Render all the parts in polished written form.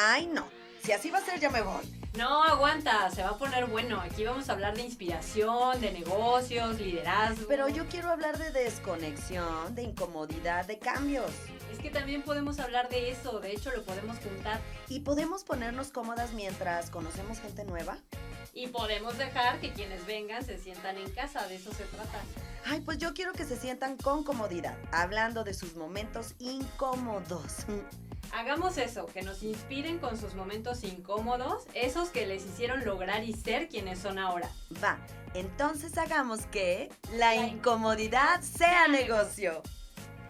Ay, no. Si así va a ser, ya me voy. No, aguanta, se va a poner bueno. Aquí vamos a hablar de inspiración, de negocios, liderazgo. Pero yo quiero hablar de desconexión, de incomodidad, de cambios. Es que también podemos hablar de eso, de hecho lo podemos juntar. ¿Y podemos ponernos cómodas mientras conocemos gente nueva? Y podemos dejar que quienes vengan se sientan en casa, de eso se trata. Ay, pues yo quiero que se sientan con comodidad, hablando de sus momentos incómodos. Hagamos eso, que nos inspiren con sus momentos incómodos, esos que les hicieron lograr y ser quienes son ahora. Va, entonces hagamos que la incomodidad sea negocio.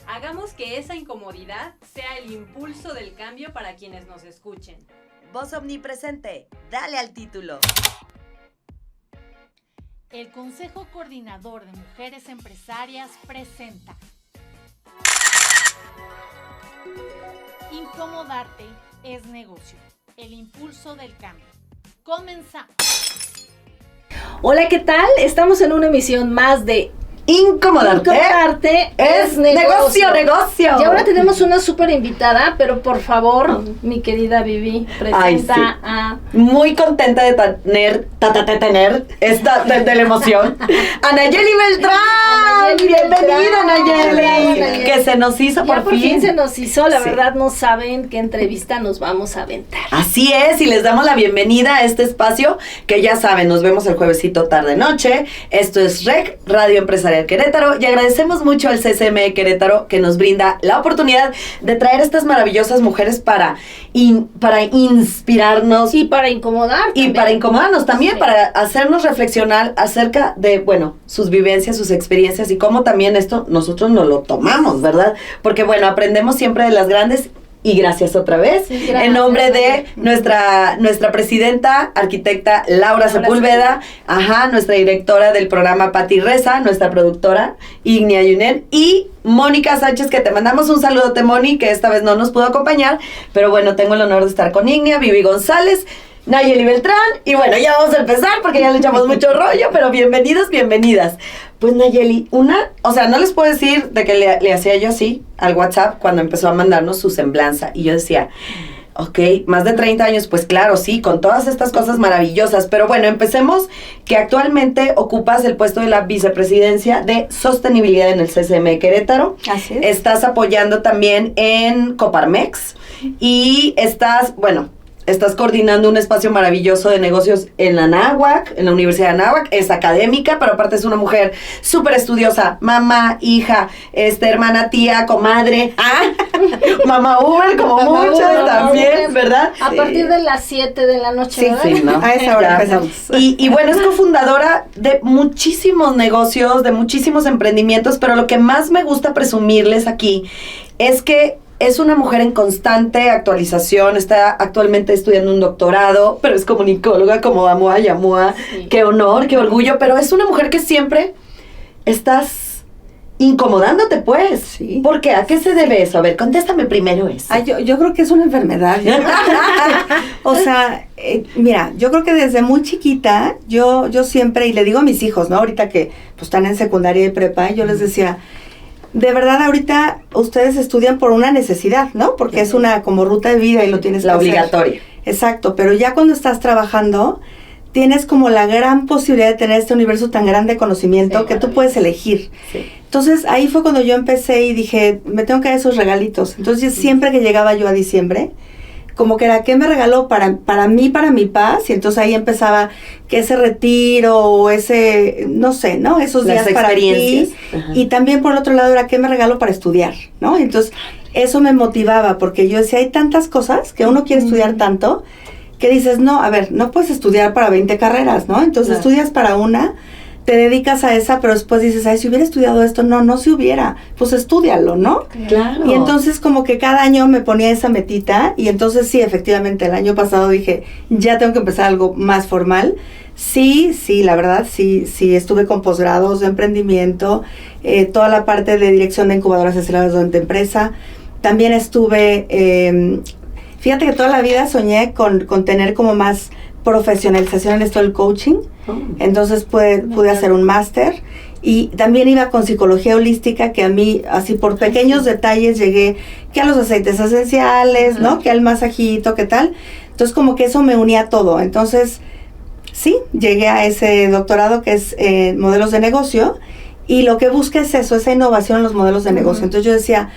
Hagamos que esa incomodidad sea el impulso del cambio para quienes nos escuchen. Voz omnipresente, dale al título. El Consejo Coordinador de Mujeres Empresarias presenta Incomodarte es negocio, el impulso del cambio. Comenzamos. Hola, ¿qué tal? Estamos en una emisión más de Incomodarte es negocio. negocio. Y ahora tenemos una súper invitada, pero por favor, mi querida Vivi, presenta a... Muy contenta de tener esta de la emoción. Anayeli Beltrán. Bienvenida, Anayeli. Que se nos hizo Ya por fin. se nos hizo, la Sí. verdad no saben qué entrevista nos vamos a aventar. Así es, y les damos la bienvenida a este espacio que ya saben, nos vemos el juevesito tarde-noche. Esto es REC, Radio Empresarial Querétaro, y agradecemos mucho al CCM Querétaro que nos brinda la oportunidad de traer a estas maravillosas mujeres para inspirarnos Y para incomodar y también. para incomodarnos también, Sí. para hacernos reflexionar acerca de, bueno, sus vivencias, sus experiencias y cómo también esto nosotros nos lo tomamos, ¿verdad? Porque, bueno, aprendemos siempre de las grandes. Y gracias otra vez, Sí, gracias. en nombre de nuestra presidenta, arquitecta Laura Sepúlveda, nuestra directora del programa Pati Reza, nuestra productora Ignia Yunen y Mónica Sánchez, que te mandamos un saludote, Moni, que esta vez no nos pudo acompañar, pero bueno, tengo el honor de estar con Ignia, Vivi González, Nayeli Beltrán, y bueno, ya vamos a empezar porque ya le echamos mucho rollo, pero bienvenidos, bienvenidas. Pues Nayeli, no les puedo decir de que le hacía yo así al WhatsApp cuando empezó a mandarnos su semblanza, y yo decía, ok, más de 30 años, pues claro, sí, con todas estas cosas maravillosas, pero bueno, empecemos, que actualmente ocupas el puesto de la vicepresidencia de sostenibilidad en el CCM Querétaro. Así es. Estás apoyando también en Coparmex y estás coordinando un espacio maravilloso de negocios en la Anáhuac, en la Universidad de Anáhuac. Es académica, pero aparte es una mujer súper estudiosa, mamá, hija, hermana, tía, comadre, mamá Uber, como Mamá muchas Uber, también, Uber. ¿verdad? A partir de las 7 de la noche, ¿verdad? Sí, ¿no? A esa hora Ya. empezamos. Y bueno, es cofundadora de muchísimos negocios, de muchísimos emprendimientos, pero lo que más me gusta presumirles aquí es que es una mujer en constante actualización, está actualmente estudiando un doctorado, pero es comunicóloga como Amua Yamua. Sí. Qué honor, qué orgullo, pero es una mujer que siempre estás incomodándote, pues. Sí. ¿Por qué? ¿A qué se debe eso? A ver, contéstame primero eso. Ay, yo creo que es una enfermedad. O sea, mira, yo creo que desde muy chiquita, yo siempre, y le digo a mis hijos, ¿no? Ahorita que pues, están en secundaria y prepa, yo les decía, de verdad ahorita ustedes estudian por una necesidad, ¿no? Porque es una como ruta de vida y lo tienes La que hacer. obligatoria. Exacto, pero ya cuando estás trabajando, tienes como la gran posibilidad de tener este universo tan grande de conocimiento Sí, que tú maravilloso. puedes elegir. Sí. Entonces ahí fue cuando yo empecé y dije, me tengo que dar esos regalitos. Entonces siempre que llegaba yo a diciembre, como que era, ¿qué me regaló para mí, para mi paz? Y entonces ahí empezaba que ese retiro o ese, no sé, ¿no? Esos Las días para experiencias. ti. Ajá. Y también por el otro lado era, ¿qué me regalo para estudiar? ¿No? Entonces eso me motivaba porque yo decía, hay tantas cosas que uno quiere estudiar tanto que dices, no, a ver, no puedes estudiar para 20 carreras, ¿no? Entonces Claro. estudias para una, te dedicas a esa, pero después dices, ay, si hubiera estudiado esto, no se hubiera, pues estúdialo, ¿no? Claro. Y entonces como que cada año me ponía esa metita y entonces sí, efectivamente, el año pasado dije, ya tengo que empezar algo más formal. Sí, la verdad, sí, estuve con posgrados de emprendimiento, toda la parte de dirección de incubadoras aceleradoras de empresa. También estuve, fíjate que toda la vida soñé con tener como más profesionalización en esto del coaching. Entonces pude hacer un máster Y también iba con psicología holística, que a mí, así por pequeños detalles, llegué que a los aceites esenciales, ¿no? Que al masajito, ¿qué tal? Entonces, como que eso me unía todo. Entonces, sí, llegué a ese doctorado que es modelos de negocio, y lo que busca es eso, esa innovación en los modelos de negocio. Entonces yo decía,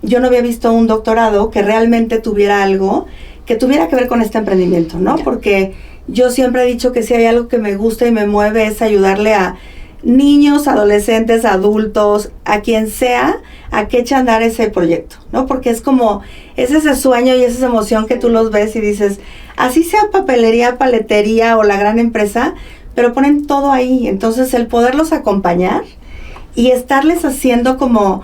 yo no había visto un doctorado que realmente tuviera algo que tuviera que ver con este emprendimiento, ¿no? Porque yo siempre he dicho que si hay algo que me gusta y me mueve es ayudarle a niños, adolescentes, adultos, a quien sea, a que eche a andar ese proyecto, ¿no? Porque es como, es ese sueño y esa emoción que tú los ves y dices, así sea papelería, paletería o la gran empresa, pero ponen todo ahí. Entonces el poderlos acompañar y estarles haciendo como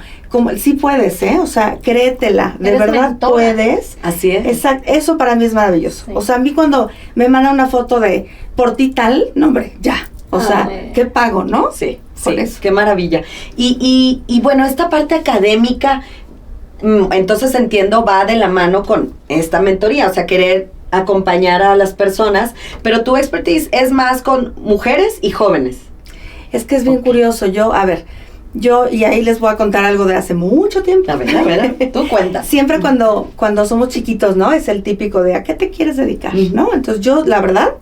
sí puedes, ¿eh? O sea, créetela, de Eres verdad mentora. puedes. Así es. Exacto, eso para mí es maravilloso. Sí. O sea, a mí cuando me mandan una foto de por ti tal, no hombre, ya. O sea, ¿qué pago, no? Sí, Por sí, eso. qué maravilla. Y bueno, esta parte académica, entonces entiendo, va de la mano con esta mentoría, o sea, querer acompañar a las personas, pero tu expertise es más con mujeres y jóvenes. Es que es bien curioso. Y ahí les voy a contar algo de hace mucho tiempo. A ver, tú cuentas. Siempre cuando somos chiquitos, ¿no? Es el típico de ¿a qué te quieres dedicar? ¿No? Entonces yo, la verdad,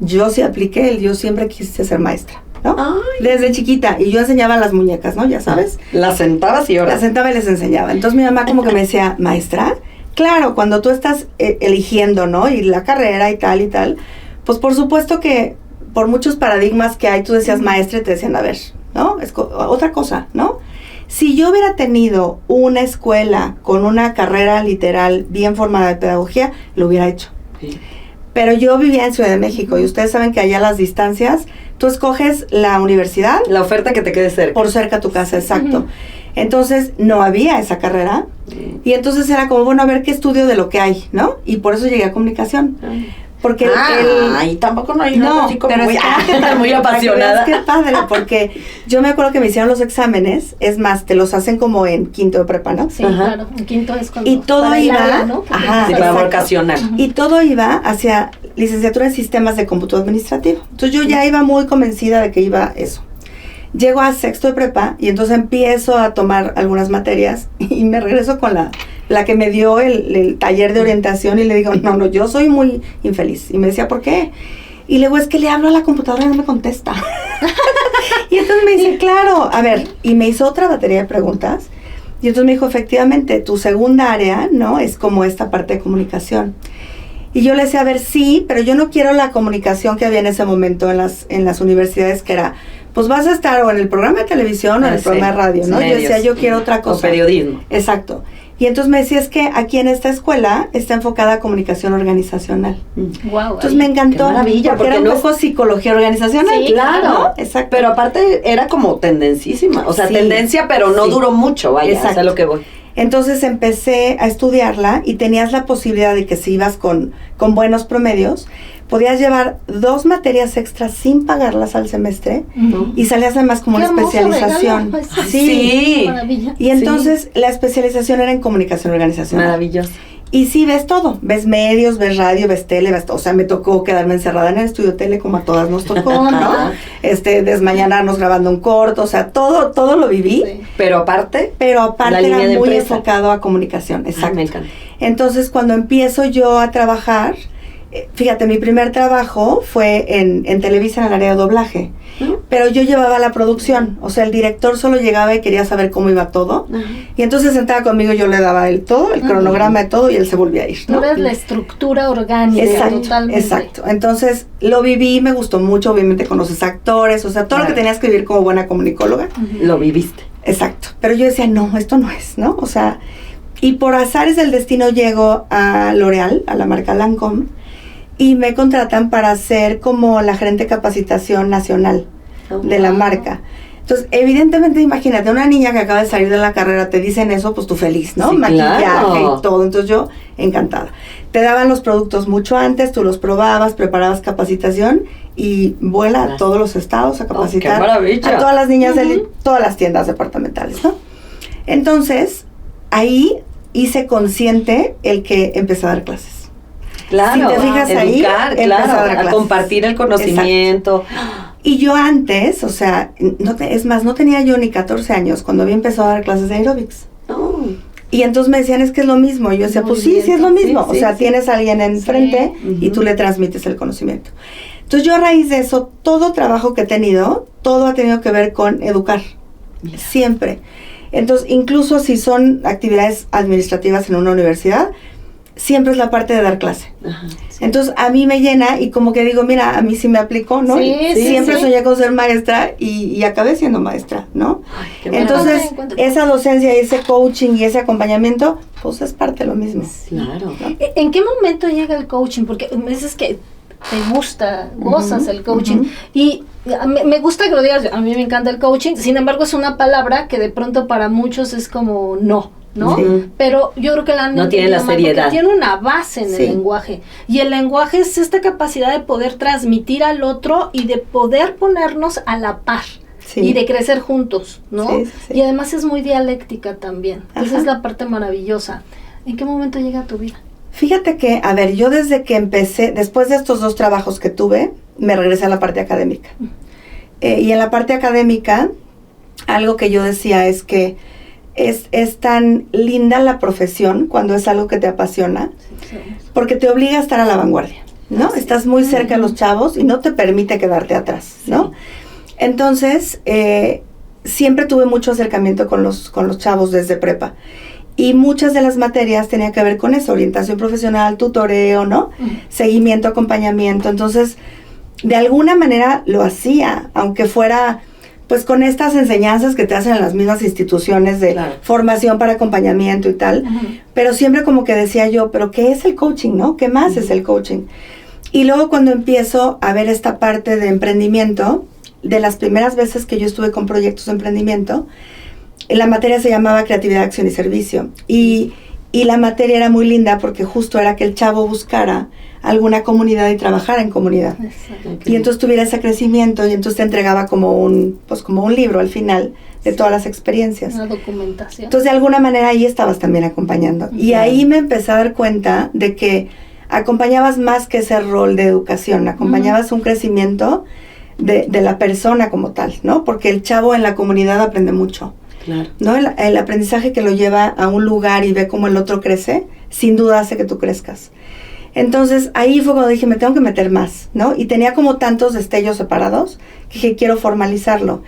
yo sí apliqué yo siempre quise ser maestra, ¿no? Ay. Desde chiquita. Y yo enseñaba a las muñecas, ¿no? Ya sabes. Las sentabas y ahora. Las sentaba y les enseñaba. Entonces mi mamá como que me decía, maestra, claro, cuando tú estás eligiendo, ¿no? Y la carrera y tal, pues por supuesto que por muchos paradigmas que hay, tú decías maestra y te decían, a ver, ¿no? Es otra cosa, ¿no? Si yo hubiera tenido una escuela con una carrera literal bien formada de pedagogía, lo hubiera hecho. Sí. Pero yo vivía en Ciudad de México y ustedes saben que allá las distancias, tú escoges la universidad La oferta que te quede cerca. por cerca a tu casa, exacto. Entonces no había esa carrera y entonces era como, bueno, a ver qué estudio de lo que hay, ¿no? Y por eso llegué a comunicación. Porque ahí tampoco no hay no, nada así como pero muy, es que, muy para que apasionada. veas qué padre, porque yo me acuerdo que me hicieron los exámenes, es más, te los hacen como en quinto de prepa, ¿no? Sí, Ajá. claro. En quinto es cuando Y todo para el iba, área, ¿no? Que ajá, Sí, tienes que para exacto. vocacionar. Y todo iba hacia licenciatura en sistemas de cómputo administrativo. Entonces yo ya iba muy convencida de que iba eso. Llego a sexto de prepa y entonces empiezo a tomar algunas materias y me regreso con la que me dio el taller de orientación y le digo, no, yo soy muy infeliz. Y me decía, ¿por qué? Y luego es que le hablo a la computadora y no me contesta. Y entonces me dice, claro, a ver, y me hizo otra batería de preguntas. Y entonces me dijo, efectivamente, tu segunda área, ¿no? Es como esta parte de comunicación. Y yo le decía, a ver, sí, pero yo no quiero la comunicación que había en ese momento en las universidades, que era, pues vas a estar o en el programa de televisión o en el programa de radio, ¿no? Sí, Yo decía, medios. yo quiero otra cosa. O periodismo. Exacto. Y entonces me decía, es que aquí en esta escuela está enfocada a comunicación organizacional. Guau, Entonces ahí. me encantó. Qué maravilla, porque era porque un no- poco psicología organizacional. Sí, claro. ¿no? Exacto. Pero aparte era como tendencísima. O sea, Sí. tendencia, pero no Sí. duró mucho, vaya. Exacto. O sea, lo que voy. Entonces empecé a estudiarla y tenías la posibilidad de que si ibas con buenos promedios, podías llevar 2 materias extras sin pagarlas al semestre Ujú. y salías además como Qué una hermoso especialización. regalo, pues, Sí. Maravilla. Y entonces la especialización era en comunicación organizacional. Maravilloso. Y sí ves todo, ves medios, ves radio, ves tele, ves todo. O sea, me tocó quedarme encerrada en el estudio tele como a todas nos tocó, ¿no? Desmañanarnos grabando un corto, o sea, todo lo viví. Sí. Pero aparte, Pero aparte La era línea de muy empresa. enfocado a comunicación, exacto. me encanta. Entonces, cuando empiezo yo a trabajar, fíjate, mi primer trabajo fue en Televisa en el área de doblaje, pero yo llevaba la producción, o sea, el director solo llegaba y quería saber cómo iba todo, y entonces sentaba conmigo, yo le daba el cronograma de todo, y él se volvía a ir, Tú ¿no? eres la estructura orgánica, Exacto, totalmente. exacto. Entonces, lo viví, me gustó mucho, obviamente conoces actores, o sea, todo lo que Claro. tenías que vivir como buena comunicóloga. Lo viviste. Exacto. Pero yo decía, no, esto no es, ¿no? O sea, y por azares del destino llego a L'Oréal, a la marca Lancôme, y me contratan para ser como la gerente de capacitación nacional de la marca. Entonces, evidentemente, imagínate, una niña que acaba de salir de la carrera, te dicen eso, pues tú feliz, ¿no? Sí, Maquillaje claro. y todo. Entonces yo, encantada. Te daban los productos mucho antes, tú los probabas, preparabas capacitación y vuela a todos los estados a capacitar qué maravilla. a todas las niñas de todas las tiendas departamentales, ¿no? Entonces, ahí hice consciente el que empecé a dar clases. Claro. Si te fijas ahí, educar, empezar a dar claro, a clases. compartir el conocimiento. Y yo antes, o sea, no tenía yo ni 14 años cuando había empezado a dar clases de aerobics. Oh. Y entonces me decían, es que es lo mismo. Y yo decía, pues sí, es lo mismo. Sí, o sea, sí. tienes a alguien enfrente y tú le transmites el conocimiento. Entonces yo a raíz de eso, todo trabajo que he tenido, todo ha tenido que ver con educar. Mira. Siempre. Entonces, incluso si son actividades administrativas en una universidad, siempre es la parte de dar clase. Ajá, sí. Entonces, a mí me llena y como que digo, mira, a mí sí me aplicó, ¿no? Sí, sí, Siempre sí. soñé con ser maestra y acabé siendo maestra, ¿no? Ay, qué bueno. Entonces, Cuéntame. esa docencia y ese coaching y ese acompañamiento, pues es parte de lo mismo. Claro. ¿En qué momento llega el coaching? Porque me dices que te gusta, gozas el coaching. Y me gusta que lo digas, a mí me encanta el coaching, sin embargo es una palabra que de pronto para muchos es como no, ¿no? Sí. Pero yo creo que la han No tiene la entendido mal, seriedad. porque tiene una base en Sí. el lenguaje. Y el lenguaje es esta capacidad de poder transmitir al otro y de poder ponernos a la par. Sí. Y de crecer juntos, ¿no? Sí, sí, sí. Y además es muy dialéctica también. Esa Ajá. es la parte maravillosa. ¿En qué momento llega a tu vida? Fíjate que, a ver, yo desde que empecé, después de estos 2 trabajos que tuve, me regresé a la parte académica. Y en la parte académica, algo que yo decía es que es tan linda la profesión cuando es algo que te apasiona, porque te obliga a estar a la vanguardia, ¿no? Estás muy cerca de los chavos y no te permite quedarte atrás, ¿no? Entonces, siempre tuve mucho acercamiento con los chavos desde prepa. Y muchas de las materias tenían que ver con eso, orientación profesional, tutoreo, ¿no? Seguimiento, acompañamiento. Entonces, de alguna manera lo hacía, aunque fuera pues con estas enseñanzas que te hacen en las mismas instituciones de Claro. formación para acompañamiento y tal, pero siempre como que decía yo, pero ¿qué es el coaching, no? ¿Qué más es el coaching? Y luego cuando empiezo a ver esta parte de emprendimiento, de las primeras veces que yo estuve con proyectos de emprendimiento, la materia se llamaba Creatividad, Acción y Servicio. Y la materia era muy linda porque justo era que el chavo buscara alguna comunidad y trabajara en comunidad. Y entonces tuviera ese crecimiento y entonces te entregaba como un libro al final de todas las experiencias. Una documentación. Entonces de alguna manera ahí estabas también acompañando. Y ahí me empecé a dar cuenta de que acompañabas más que ese rol de educación, acompañabas un crecimiento de la persona como tal, ¿no? Porque el chavo en la comunidad aprende mucho. Claro. ¿No? El aprendizaje que lo lleva a un lugar y ve cómo el otro crece, sin duda hace que tú crezcas. Entonces, ahí fue cuando dije, me tengo que meter más, ¿no? Y tenía como tantos destellos separados que dije, quiero formalizarlo.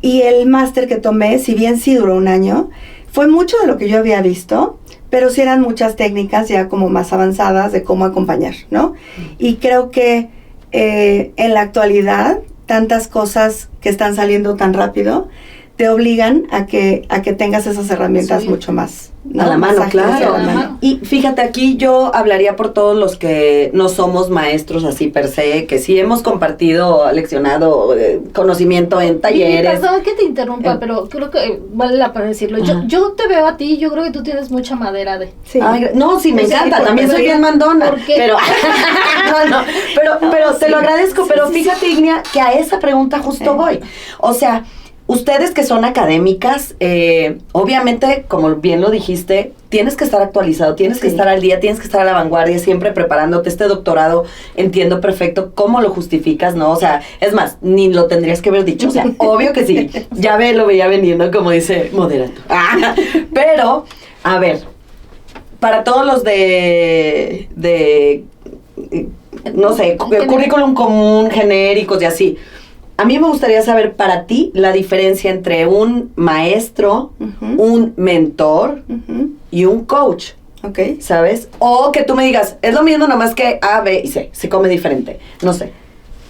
Y el máster que tomé, si bien sí duró 1 año, fue mucho de lo que yo había visto, pero sí eran muchas técnicas ya como más avanzadas de cómo acompañar, ¿no? Y creo que en la actualidad, tantas cosas que están saliendo tan rápido, te obligan a que tengas esas herramientas Sí. mucho más, ¿no? A la mano, Más ágiles claro. a la mano. Y fíjate, aquí yo hablaría por todos los que no somos maestros así per se, que sí hemos compartido, leccionado conocimiento en Y talleres. perdón que te interrumpa, pero creo que vale la pena decirlo. Ajá. Yo te veo a ti, yo creo que tú tienes mucha madera de... Sí. Ay, no, sí, me O sea, encanta, ¿por también qué? soy bien mandona. ¿Por qué? Pero, pero te lo agradezco, pero fíjate, Ignia, que a esa pregunta justo voy. O sea, ustedes que son académicas, obviamente, como bien lo dijiste, tienes que estar actualizado, tienes que Sí. estar al día, tienes que estar a la vanguardia, siempre preparándote. Este doctorado, entiendo perfecto cómo lo justificas, ¿no? O sea, es más, ni lo tendrías que haber dicho. O sea, obvio que sí. Ya lo veía venir, ¿no? Como dice, moderando. Pero, a ver, para todos los de no sé, currículum común, genéricos y así. A mí me gustaría saber para ti la diferencia entre un maestro, Ujú, un mentor ujú. y un coach, Ok. ¿sabes? O que tú me digas, es lo mismo nada más que A, B y C, se come diferente, no sé.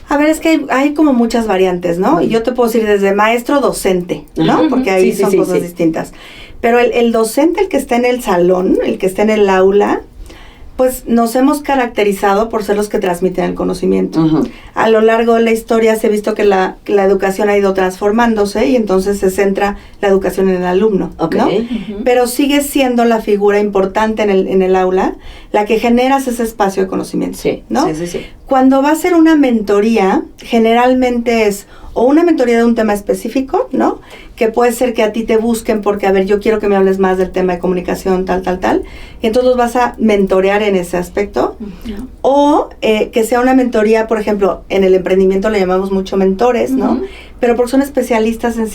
A ver, es que hay como muchas variantes, ¿no? Y yo te puedo decir desde maestro, docente, ¿no? Ujú. Porque ahí Sí, sí, son sí, cosas sí. distintas. Pero el docente, el que está en el salón, el que está en el aula, pues nos hemos caracterizado por ser los que transmiten el conocimiento. Ujú. A lo largo de la historia se ha visto que la educación ha ido transformándose y entonces se centra la educación en el alumno, Ok. ¿no? Pero sigue siendo la figura importante en el aula la que generas ese espacio de conocimiento, Sí, ¿no? sí, sí, sí. Cuando va a ser una mentoría, generalmente es o una mentoría de un tema específico, ¿no? Que puede ser que a ti te busquen porque, a ver, yo quiero que me hables más del tema de comunicación, tal. Y entonces los vas a mentorear en ese aspecto. O que sea una mentoría, por ejemplo, en el emprendimiento le llamamos mucho mentores, ¿no? Pero porque son especialistas en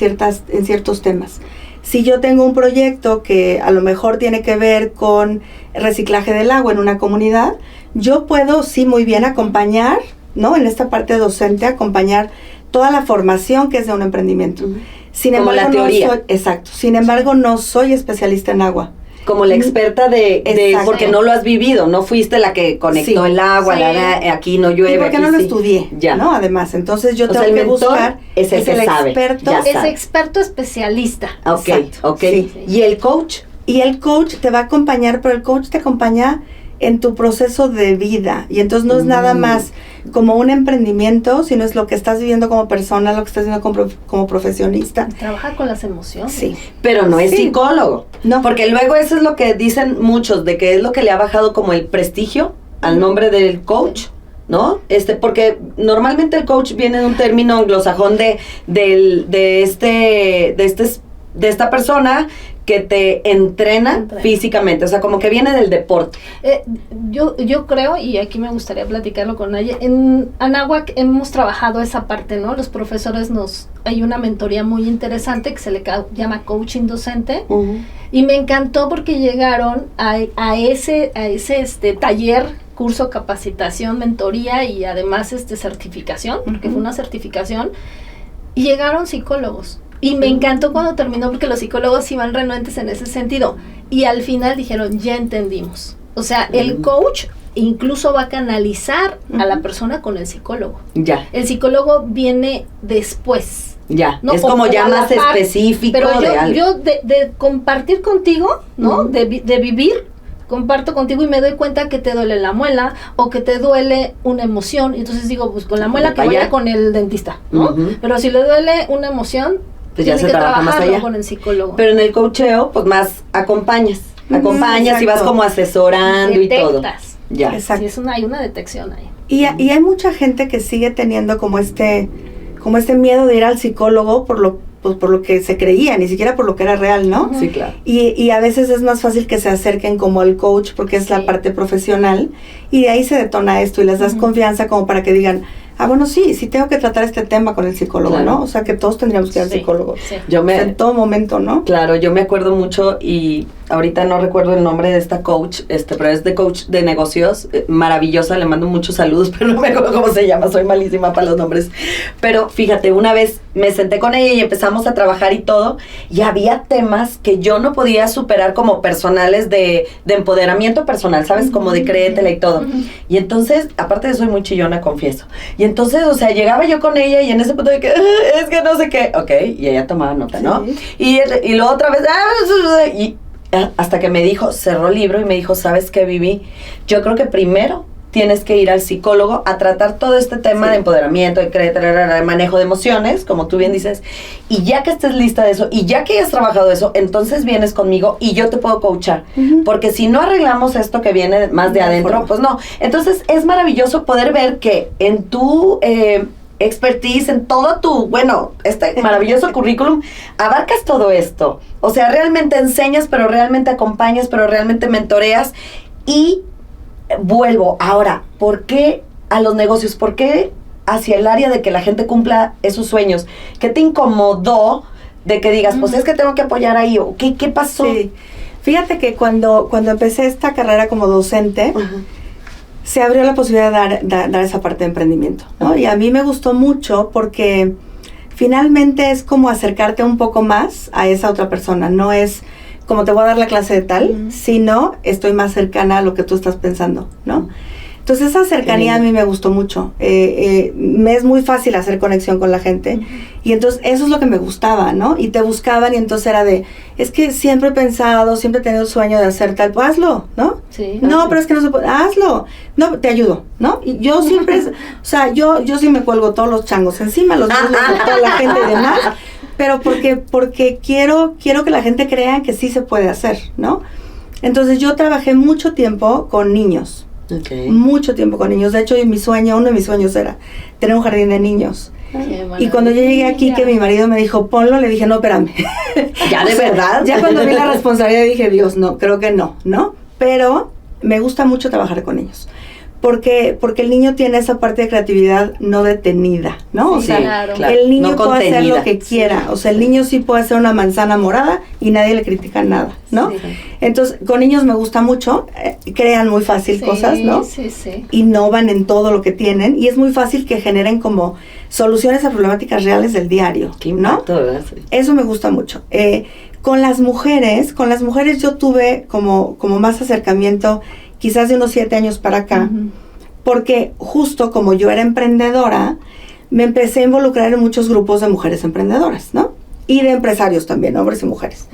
ciertos temas. Si yo tengo un proyecto que a lo mejor tiene que ver con reciclaje del agua en una comunidad, yo puedo, sí, muy bien acompañar, ¿no? En esta parte docente, acompañar toda la formación que es de un emprendimiento. Sin Como embargo, la teoría. no soy, exacto. Sin embargo, no soy especialista en agua. Como la experta de porque no lo has vivido, no fuiste la que conectó el agua, aquí no llueve. Y porque aquí no lo estudié, ¿no? Además, entonces yo tengo que buscar es el que sabe, experto. Es experto especialista. Ok, Exacto, ok. sí. ¿Y el coach? Y el coach te va a acompañar, pero el coach te acompaña en tu proceso de vida. Y entonces no es nada más como un emprendimiento, sino es lo que estás viviendo como persona, lo que estás viviendo como profesionista. Trabaja con las emociones. Sí. Pero no es psicólogo. No. Porque luego eso es lo que dicen muchos, de que es lo que le ha bajado como el prestigio al nombre del coach, ¿no? Porque normalmente el coach viene de un término anglosajón de esta persona que te entrena físicamente, o sea, como que viene del deporte. Yo creo, y aquí me gustaría platicarlo con Naye, en Anáhuac hemos trabajado esa parte, ¿no? Los profesores hay una mentoría muy interesante que se le llama coaching docente, y me encantó porque llegaron a ese taller, curso, capacitación, mentoría y además certificación, porque fue una certificación, y llegaron psicólogos. Y me encantó cuando terminó porque los psicólogos iban renuentes en ese sentido. Y al final dijeron, ya entendimos. O sea, el coach incluso va a canalizar a la persona con el psicólogo. Ya. El psicólogo viene después. Ya, ¿no? es como ya más específico pero de algo. Yo de compartir contigo, ¿no? De vivir, comparto contigo y me doy cuenta que te duele la muela o que te duele una emoción. Y entonces digo, pues con la muela que vaya con el dentista, ¿no? Pero si le duele una emoción, pues ya se trabaja más allá con el psicólogo. Pero en el coacheo, pues más acompañas y vas como asesorando detectas. Y todo. Ya. Exacto. Sí, hay una detección ahí. Y hay mucha gente que sigue teniendo como este miedo de ir al psicólogo por lo que se creía, ni siquiera por lo que era real, ¿no? Sí, claro. Y a veces es más fácil que se acerquen como al coach porque es la parte profesional y de ahí se detona esto y les das confianza como para que digan, bueno, sí tengo que tratar este tema con el psicólogo, claro. ¿no? O sea, que todos tendríamos que ir al psicólogo. Sí. En todo momento, ¿no? Claro, yo me acuerdo mucho y ahorita no recuerdo el nombre de esta coach, pero es de coach de negocios, maravillosa, le mando muchos saludos, pero no me acuerdo cómo se llama, soy malísima para los nombres. Pero fíjate, una vez me senté con ella y empezamos a trabajar y todo, y había temas que yo no podía superar como personales de empoderamiento personal, ¿sabes? Como de créetela y todo. Y entonces, aparte de soy muy chillona, confieso. Y entonces, o sea, llegaba yo con ella y en ese punto de que, es que no sé qué, ok, y ella tomaba nota, ¿no? Y luego otra vez, y hasta que me dijo, cerró el libro y me dijo, ¿sabes qué, Vivi? Yo creo que primero tienes que ir al psicólogo a tratar todo este tema de empoderamiento, de manejo de emociones, como tú bien dices, y ya que estés lista de eso, y ya que hayas trabajado eso, entonces vienes conmigo y yo te puedo coachar, porque si no arreglamos esto que viene más de adentro, pues no. Entonces es maravilloso poder ver que en tu expertise, en todo tu, este maravilloso currículum, abarcas todo esto. O sea, realmente enseñas, pero realmente acompañas, pero realmente mentoreas. Y vuelvo, ahora, ¿por qué a los negocios? ¿Por qué hacia el área de que la gente cumpla esos sueños? ¿Qué te incomodó de que digas, pues es que tengo que apoyar ahí? ¿O qué pasó? Sí. Fíjate que cuando empecé esta carrera como docente, se abrió la posibilidad de dar esa parte de emprendimiento, ¿no? Y a mí me gustó mucho porque finalmente es como acercarte un poco más a esa otra persona. No es como te voy a dar la clase de tal, sino estoy más cercana a lo que tú estás pensando, ¿no? Entonces esa cercanía a mí me gustó mucho. Me es muy fácil hacer conexión con la gente. Y entonces eso es lo que me gustaba, ¿no? Y te buscaban y entonces era es que siempre he pensado, siempre he tenido el sueño de hacer tal, pues hazlo, ¿no? Sí. No, pero es que no se puede, hazlo. No, te ayudo, ¿no? Y yo siempre, o sea, yo sí me cuelgo todos los changos encima, los toda la gente y demás, pero porque quiero que la gente crea que sí se puede hacer, ¿no? Entonces yo trabajé mucho tiempo con niños. Okay. Mucho tiempo con niños. De hecho, uno de mis sueños era tener un jardín de niños. Y cuando yo llegué aquí, que mi marido me dijo, ponlo, le dije, no, espérame. ¿Ya de verdad? Ya cuando vi la responsabilidad dije, Dios, no, creo que no, ¿no? Pero me gusta mucho trabajar con ellos. Porque el niño tiene esa parte de creatividad no detenida, ¿no? O Sí, sea, claro. el niño No puede hacer contenida. lo que quiera. O sea, el niño sí puede hacer una manzana morada y nadie le critica nada, ¿no? Sí. Entonces, con niños me gusta mucho, crean muy fácil Sí, cosas, ¿no? Sí, sí. Innovan en todo lo que tienen y es muy fácil que generen como soluciones a problemáticas reales del diario, Qué ¿no? impacto, ¿verdad? Sí. Eso me gusta mucho. Con las mujeres yo tuve como más acercamiento quizás de unos 7 años para acá, porque justo como yo era emprendedora, me empecé a involucrar en muchos grupos de mujeres emprendedoras, ¿no? Y de empresarios también, hombres y mujeres.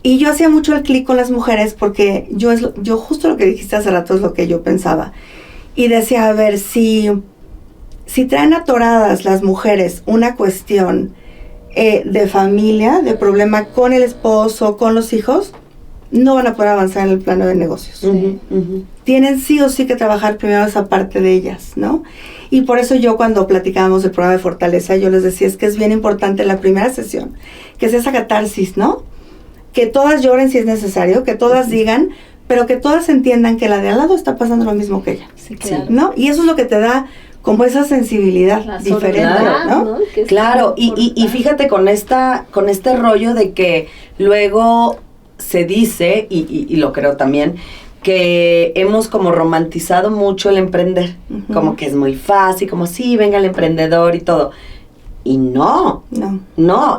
Y yo hacía mucho el clic con las mujeres porque yo justo lo que dijiste hace rato es lo que yo pensaba. Y decía, a ver, si traen atoradas las mujeres una cuestión de familia, de problema con el esposo, con los hijos, no van a poder avanzar en el plano de negocios. Tienen sí o sí que trabajar primero esa parte de ellas, ¿no? Y por eso yo cuando platicábamos del programa de Fortaleza, yo les decía, es que es bien importante la primera sesión, que sea esa catarsis, ¿no? Que todas lloren si es necesario, que todas digan, pero que todas entiendan que la de al lado está pasando lo mismo que ella, Sí, claro. ¿no? Y eso es lo que te da como esa sensibilidad La diferente, solidaridad, ¿no? Que es Claro, y importante. fíjate con este rollo de que luego se dice, y lo creo también, que hemos como romantizado mucho el emprender, Ujú. como que es muy fácil, como sí, venga el emprendedor y todo. Y no,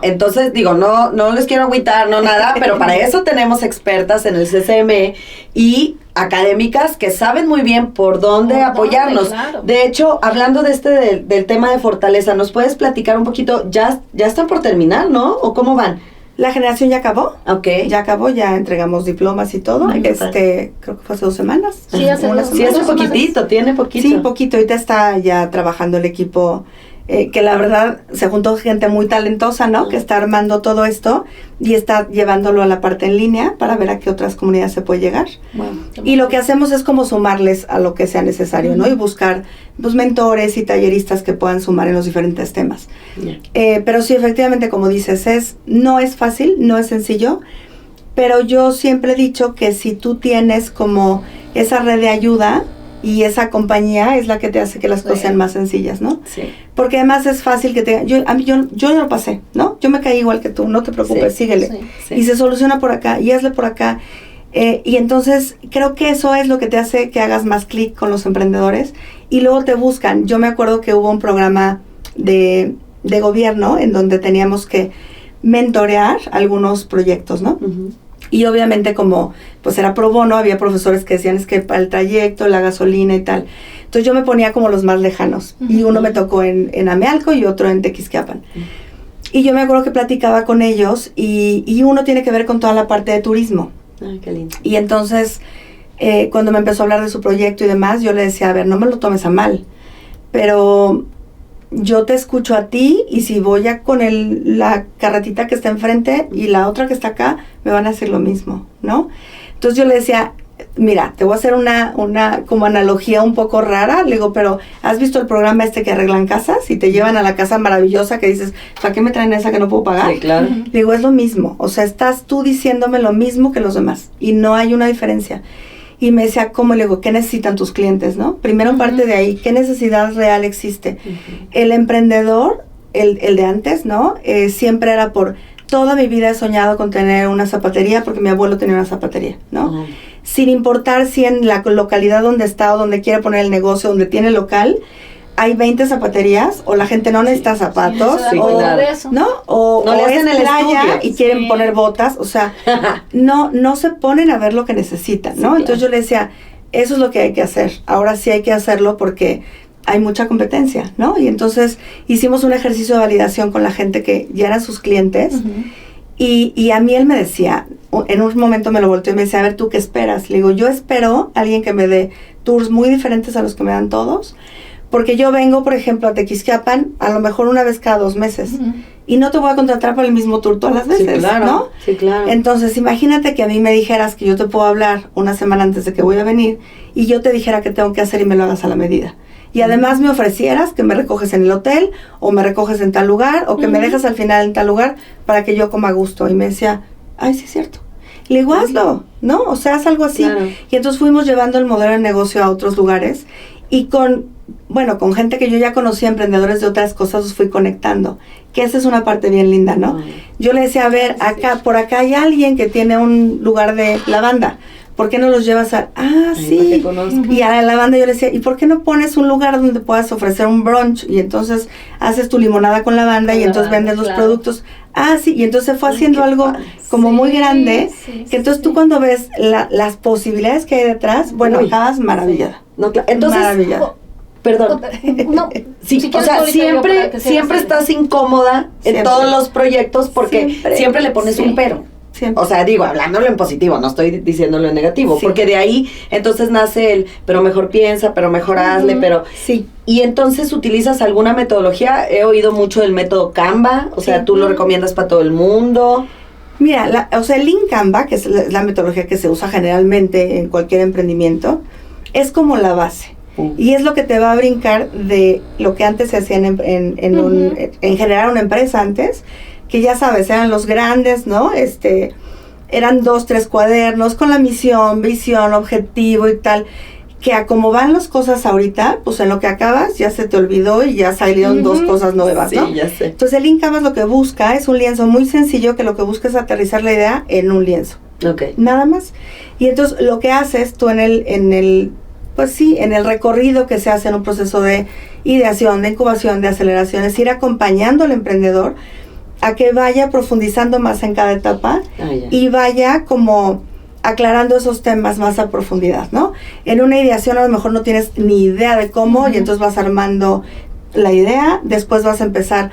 entonces digo, no les quiero agüitar, no nada, pero para eso tenemos expertas en el CCME y académicas que saben muy bien por dónde Por dónde, apoyarnos. claro. De hecho, hablando de del tema de Fortaleza, ¿nos puedes platicar un poquito? Ya están por terminar, ¿no? ¿O cómo van? La generación ya acabó. Ok. Ya acabó, ya entregamos diplomas y todo. Ay, qué padre. Creo que fue hace 2 semanas. Sí, hace Una 2 Sí, semana. es un poquitito, tiene poquito. Sí, poquito. Ahorita está ya trabajando el equipo, que la verdad se juntó gente muy talentosa, ¿no? Que está armando todo esto y está llevándolo a la parte en línea para ver a qué otras comunidades se puede llegar. Bueno, Y lo que hacemos es como sumarles a lo que sea necesario, ¿no? Y buscar pues mentores y talleristas que puedan sumar en los diferentes temas. Ya. Pero sí, efectivamente, como dices, no es fácil, no es sencillo, pero yo siempre he dicho que si tú tienes como esa red de ayuda y esa compañía es la que te hace que las cosas sean más sencillas, ¿no? Sí. Porque además es fácil que yo ya lo pasé, ¿no? Yo me caí igual que tú, no te preocupes, Sí, síguele. sí. Sí. Y se soluciona por acá, y hazle por acá. Y entonces creo que eso es lo que te hace que hagas más clic con los emprendedores y luego te buscan. Yo me acuerdo que hubo un programa de gobierno en donde teníamos que mentorear algunos proyectos, ¿no? Ujú. Y obviamente como pues era pro bono, había profesores que decían es que para el trayecto, la gasolina y tal. Entonces yo me ponía como los más lejanos. Y uno me tocó en Amealco y otro en Tequisquiapan. Y yo me acuerdo que platicaba con ellos y uno tiene que ver con toda la parte de turismo. Ay, qué lindo. Y entonces cuando me empezó a hablar de su proyecto y demás, yo le decía, a ver, no me lo tomes a mal, pero yo te escucho a ti y si voy a con la carretita que está enfrente y la otra que está acá, me van a hacer lo mismo, ¿no? Entonces yo le decía, mira, te voy a hacer una como analogía un poco rara, le digo, pero ¿has visto el programa este que arreglan casas y te llevan a la casa maravillosa que dices, ¿para qué me traen esa que no puedo pagar? Sí, claro. Le digo, es lo mismo, o sea, estás tú diciéndome lo mismo que los demás y no hay una diferencia. Y me decía, ¿cómo? Le digo, ¿qué necesitan tus clientes, no? Primero parte de ahí, ¿qué necesidad real existe? El emprendedor, el de antes, ¿no? Siempre era toda mi vida he soñado con tener una zapatería porque mi abuelo tenía una zapatería, ¿no? Ujú. Sin importar si en la localidad donde está o donde quiere poner el negocio, donde tiene local, hay 20 zapaterías o la gente no necesita zapatos Sí, o, claro. ¿no? O, No le o hacen es el playa estudio. y quieren Sí. poner botas, o sea, no se ponen a ver lo que necesitan, ¿no? Sí, claro. Entonces yo le decía, eso es lo que hay que hacer. Ahora sí hay que hacerlo porque hay mucha competencia, ¿no? Y entonces hicimos un ejercicio de validación con la gente que ya eran sus clientes. Y a mí él me decía, en un momento me lo volteó y me decía, a ver, ¿tú qué esperas? Le digo, yo espero a alguien que me dé tours muy diferentes a los que me dan todos, Porque yo vengo, por ejemplo, a Tequisquiapan a lo mejor una vez cada 2 meses. Y no te voy a contratar para el mismo tour todas las veces, sí, claro, ¿no? Sí, claro. Entonces, imagínate que a mí me dijeras que yo te puedo hablar una semana antes de que voy a venir y yo te dijera qué tengo que hacer y me lo hagas a la medida. Y además me ofrecieras que me recoges en el hotel o me recoges en tal lugar o que me dejas al final en tal lugar para que yo coma a gusto. Y me decía, ay, sí es cierto. Y le digo, hazlo, ¿no? O sea, haz algo así. Claro. Y entonces fuimos llevando el modelo de negocio a otros lugares y con gente que yo ya conocía, emprendedores de otras cosas, los fui conectando. Que esa es una parte bien linda, ¿no? Yo le decía, a ver, acá, por acá hay alguien que tiene un lugar de lavanda. ¿Por qué no los llevas a...? Ah, sí. Y a la lavanda yo le decía, ¿y por qué no pones un lugar donde puedas ofrecer un brunch? Y entonces haces tu limonada con lavanda y entonces vendes los productos. Ah, sí. Y entonces fue haciendo algo como muy grande. Que entonces tú cuando ves las posibilidades que hay detrás, bueno, acabas maravillada. No, entonces, maravillada. Perdón. No, sí, si o sea, siempre estás incómoda en todos los proyectos porque siempre le pones un pero. Siempre. O sea, digo, hablándolo en positivo, no estoy diciéndolo en negativo, porque de ahí entonces nace el, pero mejor piensa, pero mejor hazle, pero... Sí. Y entonces utilizas alguna metodología, he oído mucho del método Canva, o sea, tú lo recomiendas para todo el mundo. Mira, el Lean Canva, que es la metodología que se usa generalmente en cualquier emprendimiento, es como la base. Y es lo que te va a brincar de lo que antes se hacía en generar una empresa antes, que ya sabes, eran los grandes, ¿no? Eran 2, 3 cuadernos con la misión, visión, objetivo y tal, que a como van las cosas ahorita, pues en lo que acabas ya se te olvidó y ya salieron 2 cosas nuevas, ¿no? Sí, ya sé. Entonces el Lean Canvas lo que busca es un lienzo muy sencillo que lo que busca es aterrizar la idea en un lienzo. Ok. Nada más. Y entonces lo que haces tú en el recorrido que se hace en un proceso de ideación, de incubación, de aceleración, es ir acompañando al emprendedor a que vaya profundizando más en cada etapa y vaya como aclarando esos temas más a profundidad, ¿no? En una ideación a lo mejor no tienes ni idea de cómo y entonces vas armando la idea, después vas a empezar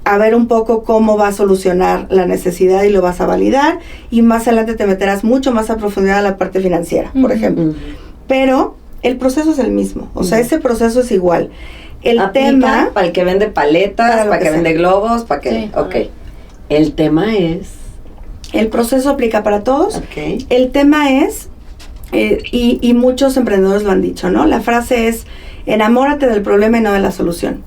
a ver un poco cómo va a solucionar la necesidad y lo vas a validar y más adelante te meterás mucho más a profundidad a la parte financiera, por ejemplo. Pero el proceso es el mismo, o sea, ese proceso es igual. El tema para el que vende paletas, para que vende globos, para que... Sí. Ok. El tema es... El proceso aplica para todos. Ok. El tema es, y muchos emprendedores lo han dicho, ¿no? La frase es, enamórate del problema y no de la solución.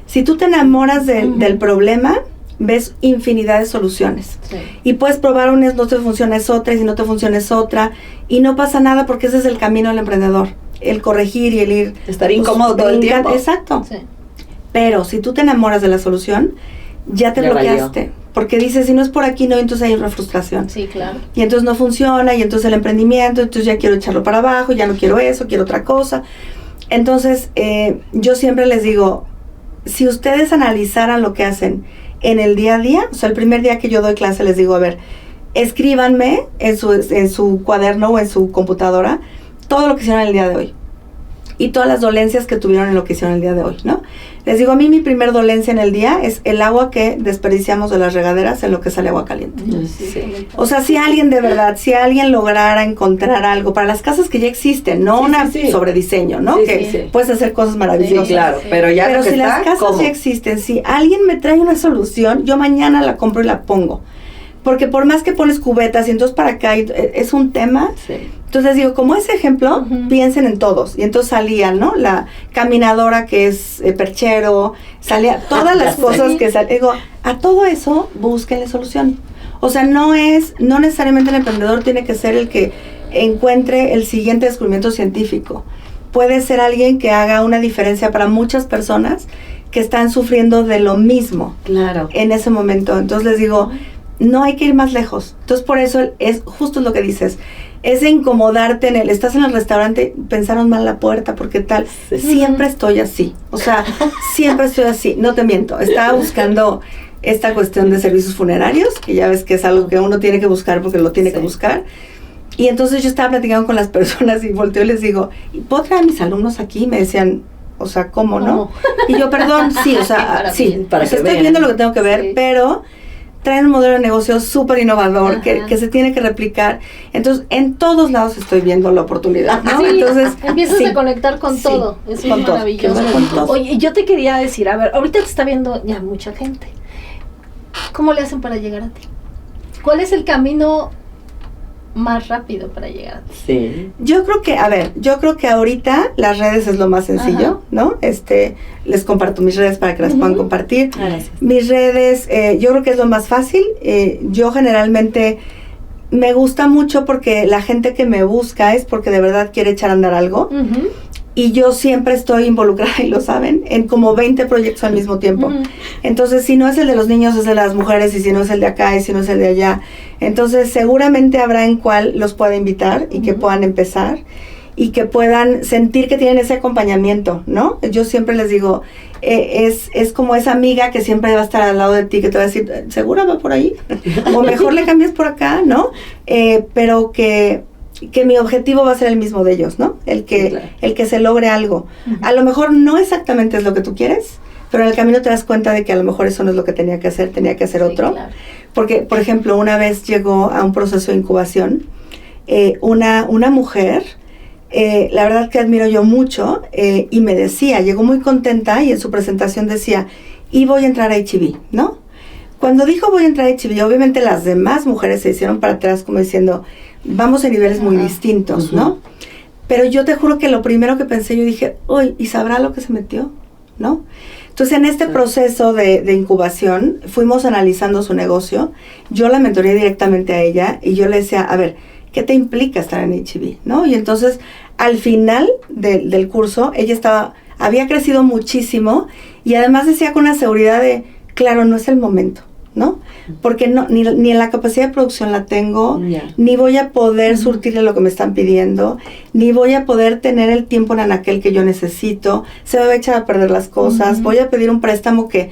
Si tú te enamoras del problema, ves infinidad de soluciones. Sí. Y puedes probar una, no te funciona es otra, y si no te funciona es otra. Y no pasa nada porque ese es el camino del emprendedor. El corregir y el ir... Estar incómodo todo el tiempo. Exacto. Sí. Pero si tú te enamoras de la solución, ya te bloqueaste. Porque dices, si no es por aquí, no, entonces hay una frustración. Sí, claro. Y entonces no funciona, y entonces el emprendimiento, entonces ya quiero echarlo para abajo, ya no quiero eso, quiero otra cosa. Entonces, yo siempre les digo, si ustedes analizaran lo que hacen en el día a día, o sea, el primer día que yo doy clase les digo, a ver, escríbanme en su cuaderno o en su computadora todo lo que hicieron el día de hoy y todas las dolencias que tuvieron en lo que hicieron el día de hoy, ¿no? Les digo, a mí mi primer dolencia en el día es el agua que desperdiciamos de las regaderas en lo que sale agua caliente. Sí. O sea, si alguien de verdad, si alguien lograra encontrar algo para las casas que ya existen, no sobre diseño, ¿no? Sí, que puedes hacer cosas maravillosas. Sí, claro, pero ya pero lo que si está, las casas ¿cómo? ya existen, si alguien me trae una solución, yo mañana la compro y la pongo. Porque por más que pones cubetas y entonces para acá es un tema. Sí. Entonces digo, como ese ejemplo, piensen en todos. Y entonces salían, ¿no? La caminadora que es perchero, salía todas las cosas que salían. Digo, a todo eso, búsquenle solución. O sea, no necesariamente el emprendedor tiene que ser el que encuentre el siguiente descubrimiento científico. Puede ser alguien que haga una diferencia para muchas personas que están sufriendo de lo mismo. Claro. En ese momento. Entonces les digo, no hay que ir más lejos. Entonces por eso es justo lo que dices. Es de incomodarte estás en el restaurante, pensaron mal la puerta, porque tal. Sí. Siempre estoy así. O sea, siempre estoy así. No te miento. Estaba buscando esta cuestión de servicios funerarios, que ya ves que es algo que uno tiene que buscar porque lo tiene que buscar. Y entonces yo estaba platicando con las personas y volteo y les digo, ¿puedo traer a mis alumnos aquí? Y me decían, o sea, ¿cómo no? Y yo, perdón, sí, o sea, sí. Para que estoy viendo lo que tengo que ver, pero traen un modelo de negocio súper innovador que se tiene que replicar. Entonces, en todos lados estoy viendo la oportunidad, ¿no? Sí, entonces empiezas a conectar con todo. Eso con es todo, maravilloso. con todo. Oye, yo te quería decir, a ver, ahorita te está viendo ya mucha gente. ¿Cómo le hacen para llegar a ti? ¿Cuál es el camino más rápido para llegar a ti? Sí. Yo creo que ahorita las redes es lo más sencillo, ¿no? Les comparto mis redes para que las puedan compartir. Gracias. Mis redes, yo creo que es lo más fácil. Yo generalmente me gusta mucho porque la gente que me busca es porque de verdad quiere echar a andar algo. Y yo siempre estoy involucrada, y lo saben, en como 20 proyectos al mismo tiempo. Entonces, si no es el de los niños, es el de las mujeres, y si no es el de acá, y si no es el de allá. Entonces, seguramente habrá en cuál los pueda invitar y que puedan empezar y que puedan sentir que tienen ese acompañamiento, ¿no? Yo siempre les digo, es como esa amiga que siempre va a estar al lado de ti, que te va a decir, ¿segura va por ahí? O mejor le cambias por acá, ¿no? Pero que mi objetivo va a ser el mismo de ellos, ¿no? El que se logre algo. A lo mejor no exactamente es lo que tú quieres, pero en el camino te das cuenta de que a lo mejor eso no es lo que tenía que hacer otro. Claro. Porque, por ejemplo, una vez llegó a un proceso de incubación una mujer, la verdad que admiro yo mucho, y me decía, llegó muy contenta y en su presentación decía, y voy a entrar a H&B, ¿no? Cuando dijo voy a entrar a H&B, obviamente las demás mujeres se hicieron para atrás como diciendo, vamos a niveles muy distintos, ¿no? Pero yo te juro que lo primero que pensé, yo dije, uy, ¿y sabrá lo que se metió? ¿No? Entonces, en este proceso de incubación, fuimos analizando su negocio, yo la mentoreé directamente a ella, y yo le decía, a ver, ¿qué te implica estar en H&B? ¿No? Y entonces, al final del curso, ella había crecido muchísimo, y además decía con la seguridad de, claro, no es el momento, ¿no? Porque ni en la capacidad de producción la tengo, ni voy a poder surtirle lo que me están pidiendo, ni voy a poder tener el tiempo en anaquel que yo necesito, se me va a echar a perder las cosas, voy a pedir un préstamo que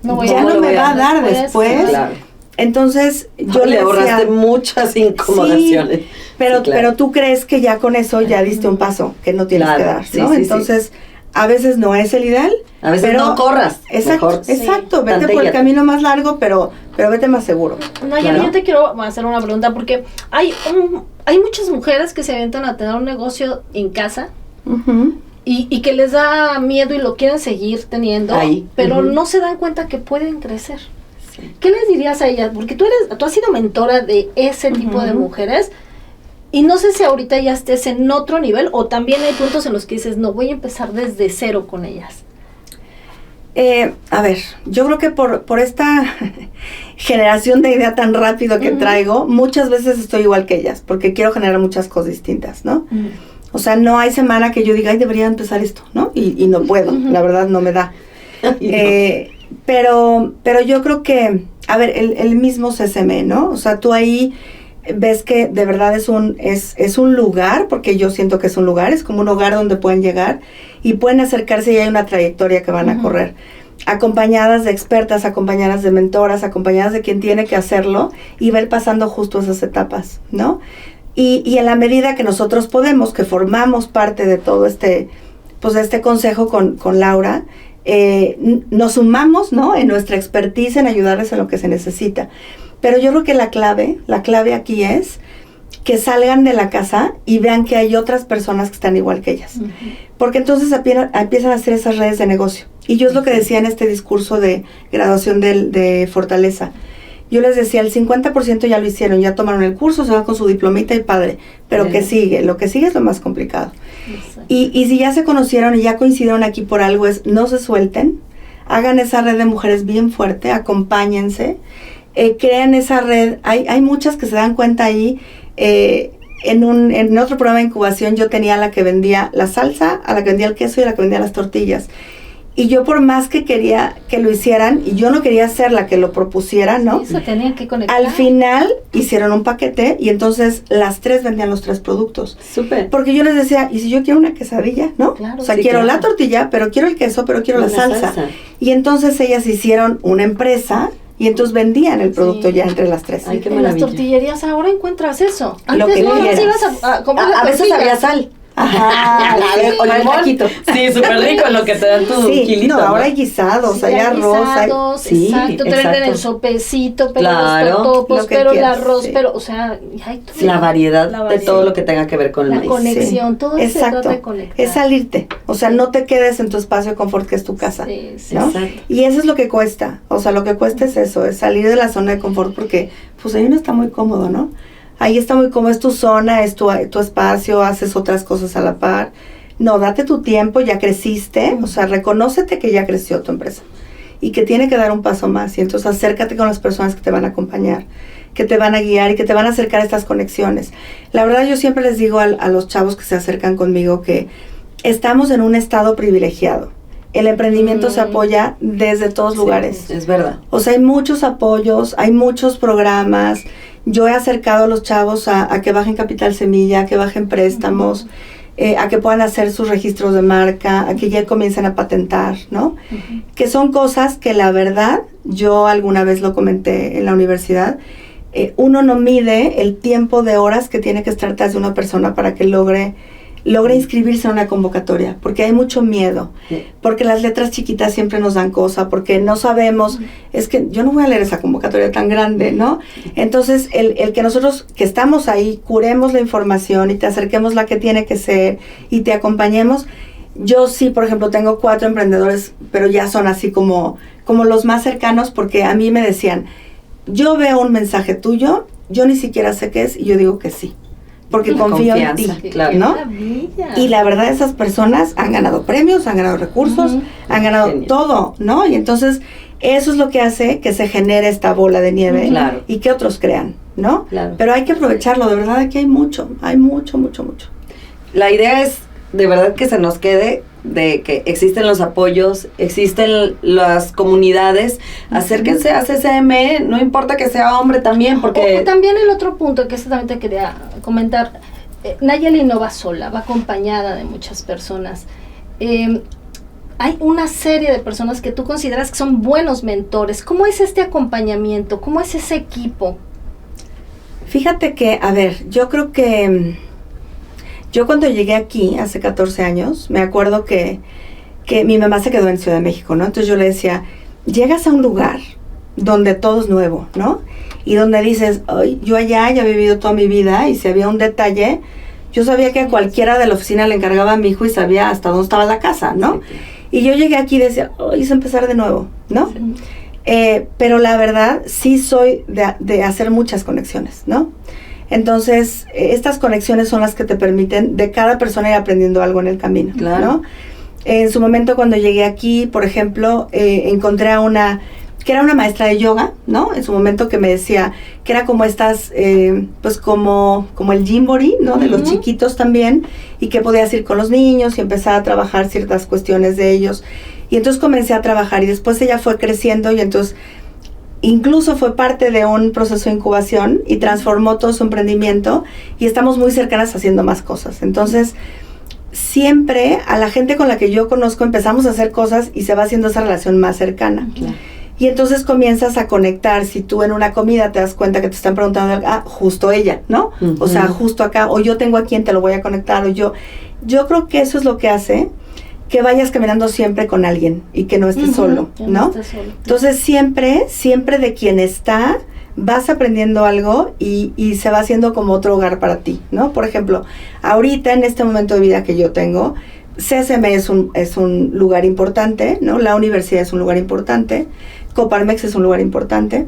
ya no me va a dar después. Claro. Entonces, yo le ahorraste muchas incomodaciones. Sí, pero tú crees que ya con eso ya diste un paso que no tienes que dar, ¿no? Entonces, a veces no es el ideal. A veces no corras. Exacto, vete por el camino más largo, pero vete más seguro. Nayeli, yo te quiero hacer una pregunta, porque hay muchas mujeres que se avientan a tener un negocio en casa y que les da miedo y lo quieren seguir teniendo, pero no se dan cuenta que pueden crecer. Sí. ¿Qué les dirías a ellas? Porque tú has sido mentora de ese tipo de mujeres. Y no sé si ahorita ya estés en otro nivel o también hay puntos en los que dices, no, voy a empezar desde cero con ellas. A ver, yo creo que por esta generación de idea tan rápido que traigo, muchas veces estoy igual que ellas, porque quiero generar muchas cosas distintas, ¿no? O sea, no hay semana que yo diga, ay, debería empezar esto, ¿no? Y no puedo, la verdad no me da. Pero yo creo que, a ver, el mismo CCM, ¿no? O sea, tú ahí ves que de verdad es un lugar, porque yo siento que es un lugar, es como un hogar donde pueden llegar y pueden acercarse y hay una trayectoria que van a correr, acompañadas de expertas, acompañadas de mentoras, acompañadas de quien tiene que hacerlo y ver pasando justo esas etapas, ¿no? Y en la medida que nosotros podemos, que formamos parte de todo este consejo con Laura, nos sumamos, ¿no? En nuestra expertise, en ayudarles en lo que se necesita. Pero yo creo que la clave aquí es que salgan de la casa y vean que hay otras personas que están igual que ellas. Porque entonces empiezan a hacer esas redes de negocio. Y yo es lo que decía en este discurso de graduación de Fortaleza. Yo les decía, el 50% ya lo hicieron, ya tomaron el curso, se van con su diplomita y padre. Pero ¿qué sigue? Lo que sigue es lo más complicado. Y si ya se conocieron y ya coincidieron aquí por algo, no se suelten, hagan esa red de mujeres bien fuerte, acompáñense, crean esa red. Hay muchas que se dan cuenta ahí. En otro programa de incubación yo tenía a la que vendía la salsa, a la que vendía el queso y a la que vendía las tortillas. Y yo por más que quería que lo hicieran, y yo no quería ser la que lo propusiera, ¿no? Sí, se tenían que conectar. Al final hicieron un paquete y entonces las tres vendían los 3 productos. Súper. Porque yo les decía, ¿y si yo quiero una quesadilla, no? Claro, o sea, quiero la tortilla, pero quiero el queso, pero quiero la salsa. Y entonces ellas hicieron una empresa y entonces vendían el producto ya entre las 3. Ay, qué en las maravilla. tortillerías ahora encuentras eso. Lo que Antes no quieras. ibas a comprar A veces había sal. Ajá, A ver, o para el limón. taquito. Sí, súper rico en lo que te dan tu Sí, kilito. no, ahora hay guisados, Sí, hay arroz, guisados, sí, exacto, te venden exacto. el sopecito, pero Claro. los totopos, Lo que pero el quieras, arroz, sí. pero, o sea, hay todo. La variedad La de variedad. todo lo que tenga que ver con el La maíz. conexión, todo se Exacto. trata de conectar. Es salirte, o sea, no te quedes en tu espacio de confort que es tu casa. Sí, sí, ¿no? Exacto. Y eso es lo que cuesta, o sea, lo que cuesta es eso, es salir de la zona de confort porque pues ahí uno está muy cómodo, ¿no? Ahí está muy cómodo, es tu zona, es tu espacio, haces otras cosas a la par. No, date tu tiempo, ya creciste, o sea, reconócete que ya creció tu empresa y que tiene que dar un paso más. Y entonces acércate con las personas que te van a acompañar, que te van a guiar y que te van a acercar a estas conexiones. La verdad, yo siempre les digo a los chavos que se acercan conmigo que estamos en un estado privilegiado. El emprendimiento se apoya desde todos lugares. Es verdad. O sea, hay muchos apoyos, hay muchos programas. Yo he acercado a los chavos a que bajen capital semilla, a que bajen préstamos, a que puedan hacer sus registros de marca, a que ya comiencen a patentar, ¿no? Que son cosas que la verdad, yo alguna vez lo comenté en la universidad, uno no mide el tiempo de horas que tiene que estar tras de una persona para que logre inscribirse en una convocatoria, porque hay mucho miedo, porque las letras chiquitas siempre nos dan cosa, porque no sabemos, es que yo no voy a leer esa convocatoria tan grande, ¿no? Entonces, el que nosotros que estamos ahí, curemos la información y te acerquemos la que tiene que ser y te acompañemos. Yo sí, por ejemplo, tengo 4 emprendedores, pero ya son así como los más cercanos, porque a mí me decían, yo veo un mensaje tuyo, yo ni siquiera sé qué es, y yo digo que sí. Porque La confío en confianza, ti, claro. ¡Qué ¿no? maravilla! Y la verdad, esas personas han ganado premios, han ganado recursos, han ganado Genial. todo, ¿no? Y entonces, eso es lo que hace que se genere esta bola de nieve Claro. y que otros crean, ¿no? Claro. Pero hay que aprovecharlo, de verdad, aquí hay mucho, mucho, mucho. La idea es de verdad que se nos quede de que existen los apoyos, existen las comunidades, acérquense a CCM, no importa que sea hombre también, porque... O también el otro punto, que también te quería comentar, Nayeli no va sola, va acompañada de muchas personas. Hay una serie de personas que tú consideras que son buenos mentores. ¿Cómo es este acompañamiento? ¿Cómo es ese equipo? Fíjate que, a ver, yo creo que yo cuando llegué aquí hace 14 años, me acuerdo que mi mamá se quedó en Ciudad de México, ¿no? Entonces yo le decía, llegas a un lugar donde todo es nuevo, ¿no? Y donde dices, ay, yo allá ya he vivido toda mi vida y si había un detalle, yo sabía que a cualquiera de la oficina le encargaba a mi hijo y sabía hasta dónde estaba la casa, ¿no? Y yo llegué aquí y decía, ay, es empezar de nuevo, ¿no? Pero la verdad, sí soy de hacer muchas conexiones, ¿no? Entonces, estas conexiones son las que te permiten de cada persona ir aprendiendo algo en el camino, Claro. ¿no? En su momento, cuando llegué aquí, por ejemplo, encontré a una que era una maestra de yoga, ¿no? En su momento que me decía que era como estas, pues como el Gymboree, ¿no? De los chiquitos también, y que podías ir con los niños y empezar a trabajar ciertas cuestiones de ellos. Y entonces comencé a trabajar y después ella fue creciendo y entonces incluso fue parte de un proceso de incubación y transformó todo su emprendimiento y estamos muy cercanas haciendo más cosas. Entonces, siempre a la gente con la que yo conozco empezamos a hacer cosas y se va haciendo esa relación más cercana. Claro. Y entonces comienzas a conectar. Si tú en una comida te das cuenta que te están preguntando, justo ella, ¿no? O sea, justo acá, o yo tengo a quien te lo voy a conectar, o yo creo que eso es lo que hace que vayas caminando siempre con alguien y que no estés solo, ¿no? estés solo. Entonces siempre de quien está, vas aprendiendo algo y se va haciendo como otro hogar para ti, ¿no? Por ejemplo, ahorita en este momento de vida que yo tengo, CSM es un lugar importante, ¿no? La universidad es un lugar importante, Coparmex es un lugar importante,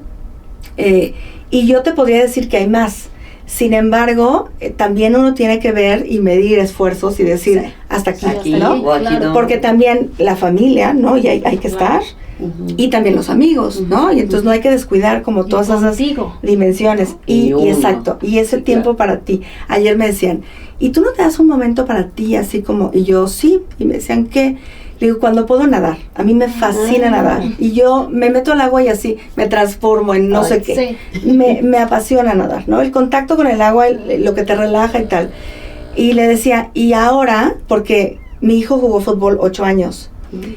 y yo te podría decir que hay más. Sin embargo, también uno tiene que ver y medir esfuerzos y decir, hasta aquí, Aquí, ¿no? o aquí no. Porque también la familia, ¿no? Y hay que estar, y también los amigos, ¿no? Y entonces no hay que descuidar como todas esas contigo. dimensiones. Y uno. exacto, y ese Sí, tiempo claro. para ti. Ayer me decían, ¿y tú no te das un momento para ti así como? Y yo, sí. Y me decían, ¿qué? Le digo, cuando puedo nadar. A mí me fascina nadar. Y yo me meto al agua y así me transformo en no sé qué. Sí. Me apasiona nadar, ¿no? El contacto con el agua, lo que te relaja y tal. Y le decía, y ahora, porque mi hijo jugó fútbol 8 años,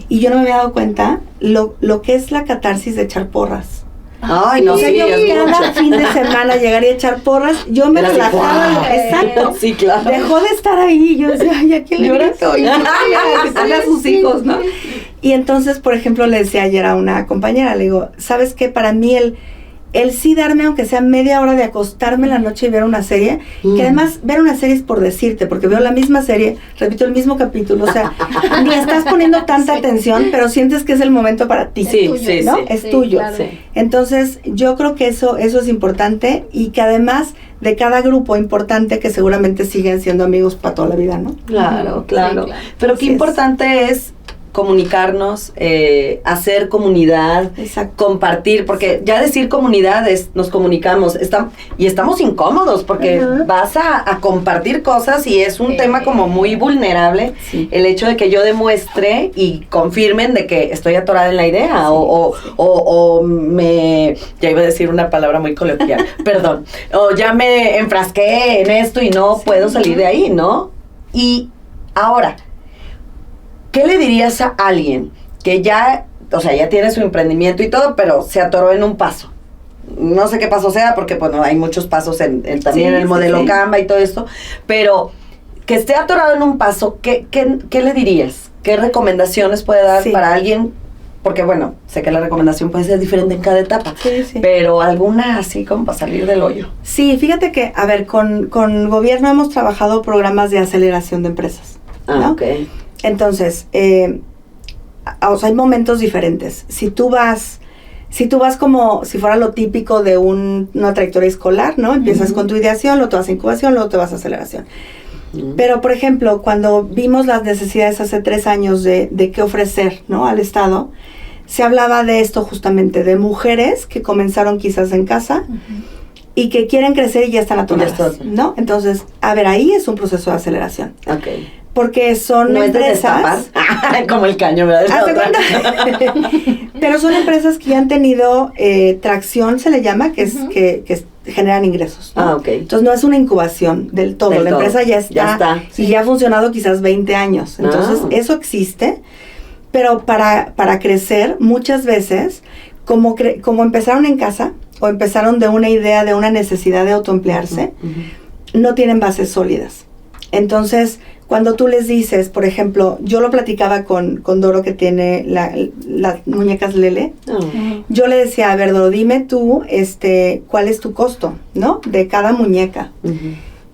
y yo no me había dado cuenta lo que es la catarsis de echar porras. Ay, no, O sea, sí, yo es cada mucho. fin de semana llegaría a echar porras, yo me Era así, relajaba, ¡guau! exacto. Sí, claro. Dejó de estar ahí, yo decía, ay, ¿a quién le grito? Y a sus hijos, ¿no? Y entonces, por ejemplo, le decía ayer a una compañera, le digo, ¿sabes qué? Para mí el sí darme, aunque sea media hora de acostarme en la noche y ver una serie, que además ver una serie es por decirte, porque veo la misma serie, repito el mismo capítulo, o sea, ni estás poniendo tanta atención, pero sientes que es el momento para ti. Sí, tuyo, sí, ¿no? sí. Es tuyo. claro. Sí. Entonces, yo creo que eso es importante y que además de cada grupo importante que seguramente siguen siendo amigos para toda la vida, ¿no? Claro, Ujú, claro. sí, claro. Pero Así qué es. importante es comunicarnos, hacer comunidad, Exacto. compartir, porque ya decir comunidad es, nos comunicamos, y estamos incómodos porque vas a compartir cosas y es un tema como muy vulnerable, Sí. el hecho de que yo demuestre y confirmen de que estoy atorada en la idea o me, ya iba a decir una palabra muy coloquial, perdón, o ya me enfrasqué en esto y no puedo salir de ahí, ¿no? Y ahora, ¿qué le dirías a alguien que ya, o sea, ya tiene su emprendimiento y todo, pero se atoró en un paso? No sé qué paso sea, porque bueno, hay muchos pasos también Sí, en el sí, modelo sí. Canva y todo esto, pero que esté atorado en un paso, ¿qué le dirías? ¿Qué recomendaciones puede dar Sí. para alguien? Porque bueno, sé que la recomendación puede ser diferente en cada etapa, Sí, sí. pero alguna así como para salir del hoyo. Sí, fíjate que, a ver, con gobierno hemos trabajado programas de aceleración de empresas, ¿no? Ok. Entonces, o sea, hay momentos diferentes. Si tú vas como si fuera lo típico de una trayectoria escolar, ¿no? Empiezas con tu ideación, luego te vas a incubación, luego te vas a aceleración. Pero, por ejemplo, cuando vimos las necesidades hace 3 años de qué ofrecer, ¿no? Al Estado, se hablaba de esto justamente, de mujeres que comenzaron quizás en casa y que quieren crecer y ya están atoradas, Ya están. ¿no? Entonces, a ver, ahí es un proceso de aceleración. Ok. Porque son No es de destapar, empresas... como el caño, ¿verdad? Haz de cuenta. Pero son empresas que ya han tenido tracción, se le llama, que es que generan ingresos, ¿no? Ah, ok. Entonces no es una incubación del todo. Del La todo. empresa ya Ya está, está, y ya ha funcionado quizás 20 años. Entonces Ah. eso existe, pero para crecer muchas veces, como empezaron en casa o empezaron de una idea, de una necesidad de autoemplearse, no tienen bases sólidas. Entonces, cuando tú les dices, por ejemplo, yo lo platicaba con Doro, que tiene las muñecas Lele, yo le decía, a ver, Doro, dime tú, ¿cuál es tu costo, no? De cada muñeca.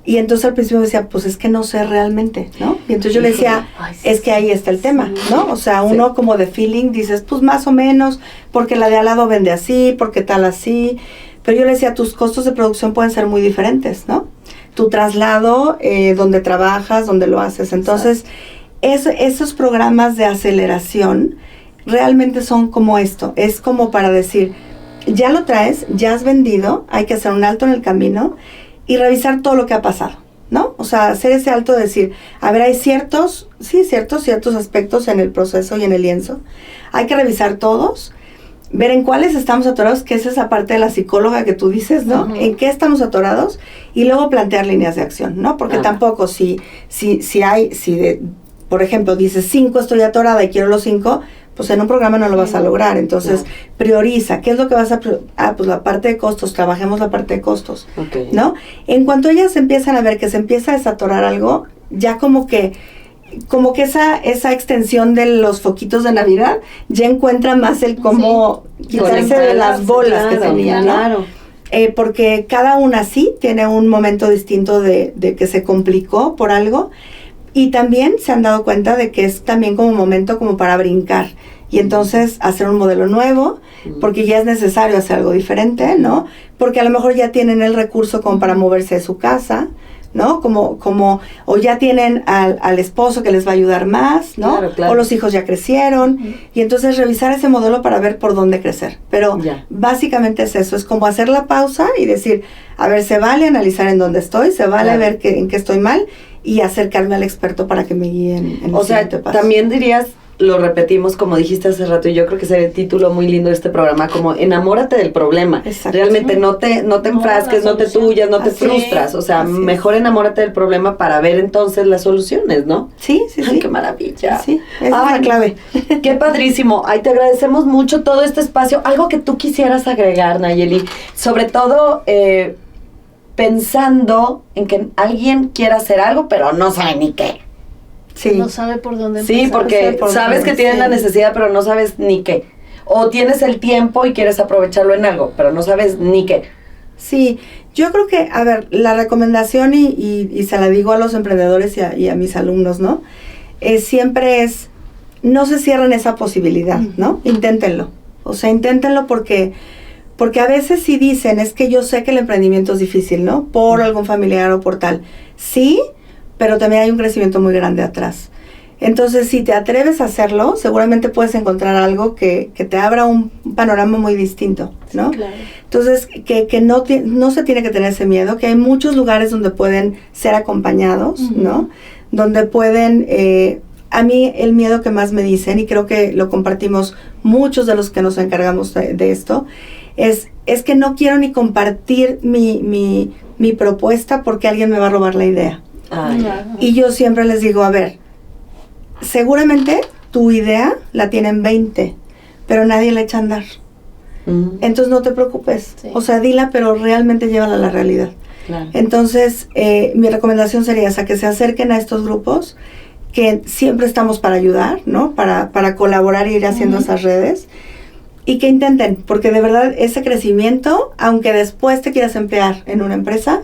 Y entonces al principio me decía, pues es que no sé realmente, ¿no? Y entonces yo le decía, Ay, sí, es que ahí está el tema, ¿no? O sea, uno como de feeling dices, pues más o menos, porque la de al lado vende así, porque tal así. Pero yo le decía, tus costos de producción pueden ser muy diferentes, ¿no? Tu traslado, donde trabajas, donde lo haces. Entonces, esos programas de aceleración realmente son como esto. Es como para decir, ya lo traes, ya has vendido, hay que hacer un alto en el camino y revisar todo lo que ha pasado, ¿no? O sea, hacer ese alto de decir, a ver, hay ciertos aspectos en el proceso y en el lienzo. Hay que revisar todos, ver en cuáles estamos atorados, que es esa parte de la psicóloga que tú dices, ¿no? En qué estamos atorados y luego plantear líneas de acción, ¿no? Porque tampoco por ejemplo, dices 5 estoy atorada y quiero los 5, pues en un programa no lo vas a lograr. Entonces, prioriza. ¿Qué es lo que vas a pues la parte de costos, trabajemos la parte de costos, ¿no? En cuanto ellas empiezan a ver que se empieza a desatorar algo, ya como que esa extensión de los foquitos de Navidad ya encuentra más el cómo quitarse de las bolas que tenían, ¿no? Claro. Porque cada una sí tiene un momento distinto de que se complicó por algo, y también se han dado cuenta de que es también como un momento como para brincar y entonces hacer un modelo nuevo, porque ya es necesario hacer algo diferente, ¿no? Porque a lo mejor ya tienen el recurso como para moverse de su casa, ¿no? O ya tienen al esposo que les va a ayudar más, ¿no? Claro, claro. O los hijos ya crecieron, y entonces revisar ese modelo para ver por dónde crecer. Pero básicamente es eso, es como hacer la pausa y decir, a ver, se vale analizar en dónde estoy, se vale ver en qué estoy mal, y acercarme al experto para que me guíe en el O sea, siguiente paso. también dirías, lo repetimos como dijiste hace rato, y yo creo que sería el título muy lindo de este programa, como enamórate del problema. Exacto. Realmente no te enfrasques, no te tuyas, no te Así frustras. es, O sea, así es. mejor enamórate del problema para ver entonces las soluciones, ¿no? Sí, sí, Ay, sí. qué maravilla. Sí, esa es la Ay, clave. Qué padrísimo. Ay, te agradecemos mucho todo este espacio. Algo que tú quisieras agregar, Nayeli, sobre todo pensando en que alguien quiera hacer algo, pero no sabe ni qué. Sí. No sabe por dónde Sí, empezar. porque por sabes dónde, que tienes sí. la necesidad, pero no sabes ni qué. O tienes el tiempo y quieres aprovecharlo en algo, pero no sabes ni qué. Sí, yo creo que, a ver, la recomendación y se la digo a los emprendedores y a mis alumnos, ¿no? Siempre es, no se cierren esa posibilidad, ¿no? Inténtenlo. O sea, inténtenlo porque a veces sí dicen, es que yo sé que el emprendimiento es difícil, ¿no? Por algún familiar o por tal. Sí, pero también hay un crecimiento muy grande atrás. Entonces, si te atreves a hacerlo, seguramente puedes encontrar algo que te abra un panorama muy distinto, ¿no? Claro. Entonces, que no se tiene que tener ese miedo, que hay muchos lugares donde pueden ser acompañados, ¿no? Donde pueden, a mí el miedo que más me dicen, y creo que lo compartimos muchos de los que nos encargamos de esto, es que no quiero ni compartir mi propuesta porque alguien me va a robar la idea. Ay. Claro. Y yo siempre les digo, a ver, seguramente tu idea la tienen 20, pero nadie la echa a andar. Entonces no te preocupes. Sí. O sea, dila, pero realmente llévala a la realidad. Claro. Entonces, mi recomendación sería esa, que se acerquen a estos grupos, que siempre estamos para ayudar, ¿no? Para colaborar y ir haciendo esas redes. Y que intenten, porque de verdad ese crecimiento, aunque después te quieras emplear en una empresa,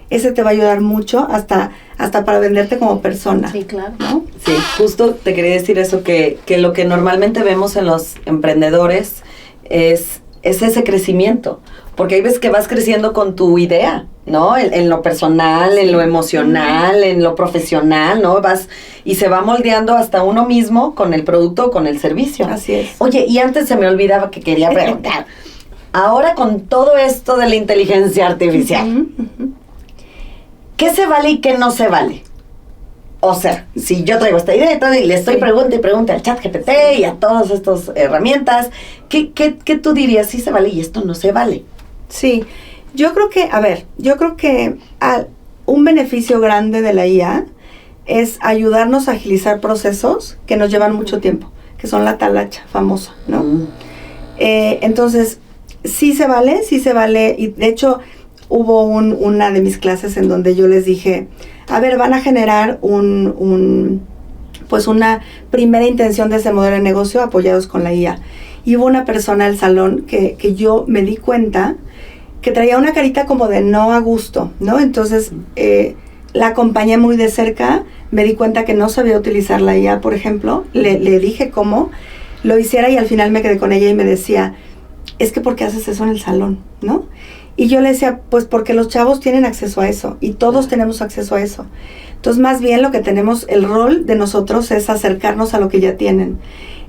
ese te va a ayudar mucho hasta para venderte como persona. Sí, claro. ¿No? Sí, justo te quería decir eso, que lo que normalmente vemos en los emprendedores es ese crecimiento, porque hay veces que vas creciendo con tu idea, ¿no? En lo personal, en lo emocional, en lo profesional, ¿no? Vas y se va moldeando hasta uno mismo con el producto o con el servicio. Así es. Oye, y antes se me olvidaba que quería preguntar, ahora con todo esto de la inteligencia artificial, ¿qué se vale y qué no se vale? O sea, si yo traigo esta idea y le estoy pregunta al ChatGPT y a todas estas herramientas, ¿qué tú dirías sí se vale y esto no se vale? Sí, yo creo que un beneficio grande de la IA es ayudarnos a agilizar procesos que nos llevan mucho tiempo, que son la talacha famosa, ¿no? Entonces, sí se vale, y de hecho hubo una de mis clases en donde yo les dije, a ver, van a generar pues una primera intención de ese modelo de negocio apoyados con la IA. Y hubo una persona al salón que yo me di cuenta que traía una carita como de no a gusto, ¿no? Entonces, la acompañé muy de cerca, me di cuenta que no sabía utilizar la IA, por ejemplo, le dije cómo lo hiciera y al final me quedé con ella y me decía, es que ¿por qué haces eso en el salón, no? Y yo le decía, pues porque los chavos tienen acceso a eso y todos tenemos acceso a eso. Entonces, más bien lo que tenemos, el rol de nosotros es acercarnos a lo que ya tienen.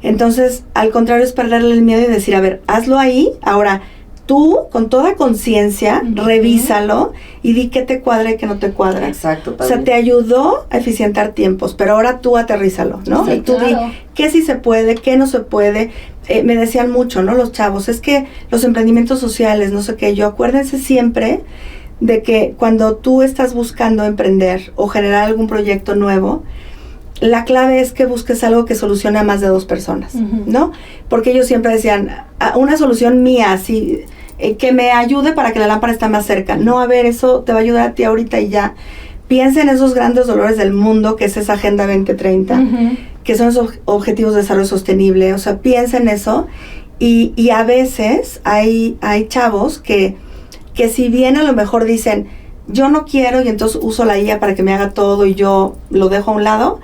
Entonces, al contrario, es perderle el miedo y decir, a ver, hazlo ahí, ahora tú, con toda conciencia, revísalo y di qué te cuadra y qué no te cuadra. Exacto. O sea, te ayudó a eficientar tiempos, pero ahora tú aterrízalo, ¿no? Sí, y tú claro. di qué sí se puede, qué no se puede. Me decían mucho, ¿no? Los chavos, es que los emprendimientos sociales, no sé qué, acuérdense siempre de que cuando tú estás buscando emprender o generar algún proyecto nuevo, la clave es que busques algo que solucione a más de 2 personas, ¿no? Porque ellos siempre decían, una solución mía, así, que me ayude para que la lámpara esté más cerca. No, a ver, eso te va a ayudar a ti ahorita y ya. Piensa en esos grandes dolores del mundo, que es esa Agenda 2030, que son esos objetivos de desarrollo sostenible. O sea, piensa en eso. Y a veces hay chavos que si bien a lo mejor dicen, yo no quiero y entonces uso la IA para que me haga todo y yo lo dejo a un lado,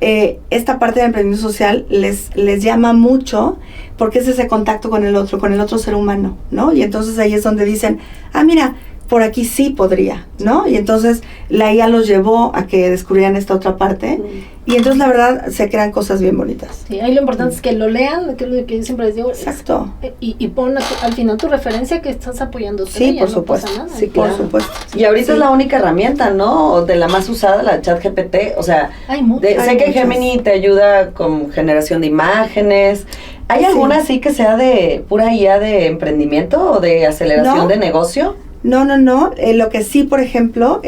esta parte del emprendimiento social les llama mucho porque es ese contacto con el otro ser humano, ¿no? Y entonces ahí es donde dicen, mira, por aquí sí podría, ¿no? Y entonces la IA los llevó a que descubrieran esta otra parte. Y entonces la verdad se crean cosas bien bonitas. Sí, ahí lo importante es que lo lean, que es lo que yo siempre les digo. Exacto. Y pon al final tu referencia que estás apoyando. Sí, por supuesto. No pasa nada. Sí, claro. Por supuesto. Y ahorita Sí. es la única herramienta, ¿no? De la más usada, la ChatGPT. O sea, Hay muchas. sé que muchas. Gemini te ayuda con generación de imágenes. ¿Hay Sí. alguna así que sea de pura IA de emprendimiento o de aceleración No. de negocio? No. Lo que sí, por ejemplo,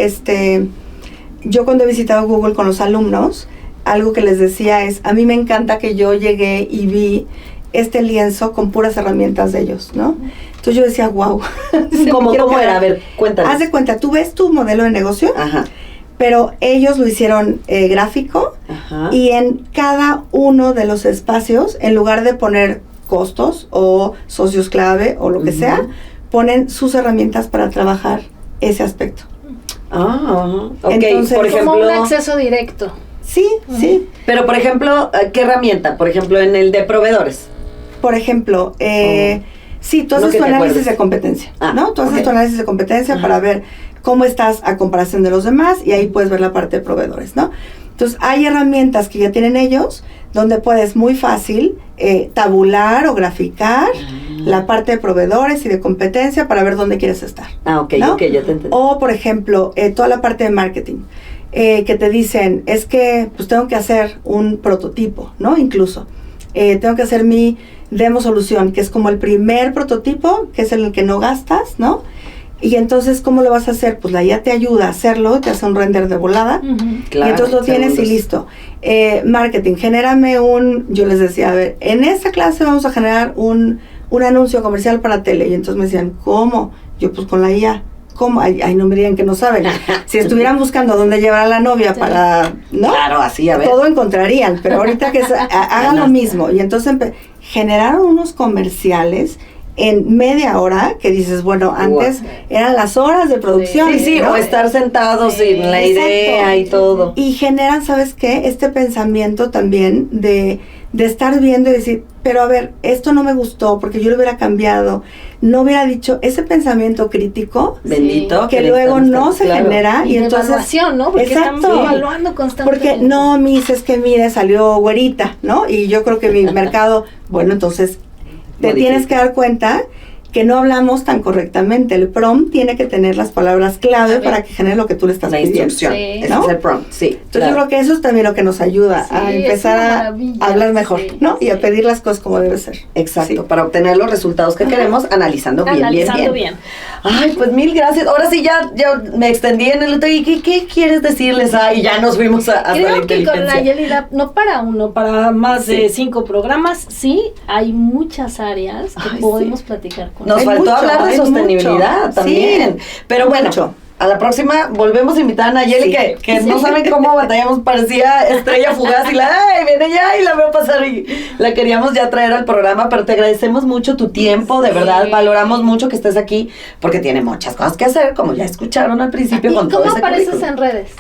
yo cuando he visitado Google con los alumnos, algo que les decía es, a mí me encanta que yo llegué y vi este lienzo con puras herramientas de ellos, ¿no? Entonces yo decía, wow. ¿Cómo era? A ver, cuéntanos. Haz de cuenta, tú ves tu modelo de negocio, Ajá, pero ellos lo hicieron gráfico ajá. y en cada uno de los espacios, en lugar de poner costos o socios clave o lo que Ujú. sea, ponen sus herramientas para trabajar ese aspecto. Ah, ok. Entonces, por ejemplo, Como un acceso directo. Sí, sí. pero por ejemplo, ¿qué herramienta? Por ejemplo, en el de proveedores. Por ejemplo, sí, tú Lo haces que tu te análisis acuerdes. de competencia, Ah, ¿no? Tú haces ok. tu análisis de competencia Ajá. para ver cómo estás a comparación de los demás y ahí puedes ver la parte de proveedores, ¿no? Entonces, hay herramientas que ya tienen ellos donde puedes muy fácil tabular o graficar la parte de proveedores y de competencia para ver dónde quieres estar. Ah, ok, ¿no? ok, ya te entendí. O, por ejemplo, toda la parte de marketing, que te dicen, es que pues tengo que hacer un prototipo, ¿no? Incluso, tengo que hacer mi demo solución, que es como el primer prototipo, que es el que no gastas, ¿no? Y entonces, ¿cómo lo vas a hacer? Pues la IA te ayuda a hacerlo, te hace un render de volada, Claro, y entonces lo tienes y segundos. listo. Marketing, genérame yo les decía, a ver, en esta clase vamos a generar un anuncio comercial para tele. Y entonces me decían, ¿cómo? Yo, pues con la IA. ¿Cómo? Ay, no me digan que no saben. Si estuvieran buscando dónde llevar a la novia para, ¿no? Claro, así, a ver. Todo encontrarían, pero ahorita que hagan lo mismo. Y entonces generaron unos comerciales en media hora que dices, bueno, antes eran las horas de producción. Sí, ¿no? o estar sentados Sí, sin la idea y todo. Y generan, ¿sabes qué? Este pensamiento también de estar viendo y decir, pero a ver, esto no me gustó porque yo lo hubiera cambiado, no hubiera dicho ese pensamiento crítico Bendito. que le luego están- no se claro. genera Y y entonces evaluación, ¿no? Porque Exacto. estamos evaluando constantemente. porque no, Miss, es que mire, salió güerita, ¿no? Y yo creo que mi mercado, bueno, entonces te Modifica. tienes que dar cuenta que no hablamos tan correctamente. El prompt tiene que tener las palabras clave para que genere lo que tú le estás La pidiendo. instrucción. Sí. Ese ¿no? es el prompt, sí. Entonces claro. yo creo que eso es también lo que nos ayuda a Sí, es empezar una a maravilla, hablar mejor, sí, ¿no? Y a sí. pedir las cosas como debe ser. Exacto, Sí. para obtener los resultados que queremos, analizando bien, Analizando bien. Ay, pues mil gracias. Ahora sí ya me extendí en el otro. ¿Y qué quieres decirles? Ay, ya nos fuimos hasta la Creo que con inteligencia. Nayeli Lab, no para uno, para más Sí. de 5 programas, sí, hay muchas áreas que Ay, podemos platicar con Nos Hay faltó mucho, hablar de hay sostenibilidad mucho. también. Sí, Pero bueno, mucho. a la próxima volvemos a invitar a Nayeli, Sí. que no saben cómo batallamos, parecía estrella fugaz y ay, viene ya y la veo pasar y la queríamos ya traer al programa, pero te agradecemos mucho tu tiempo, de Sí. verdad, valoramos mucho que estés aquí, porque tiene muchas cosas que hacer, como ya escucharon al principio ¿Y con todo cómo ese apareces currículum. en redes?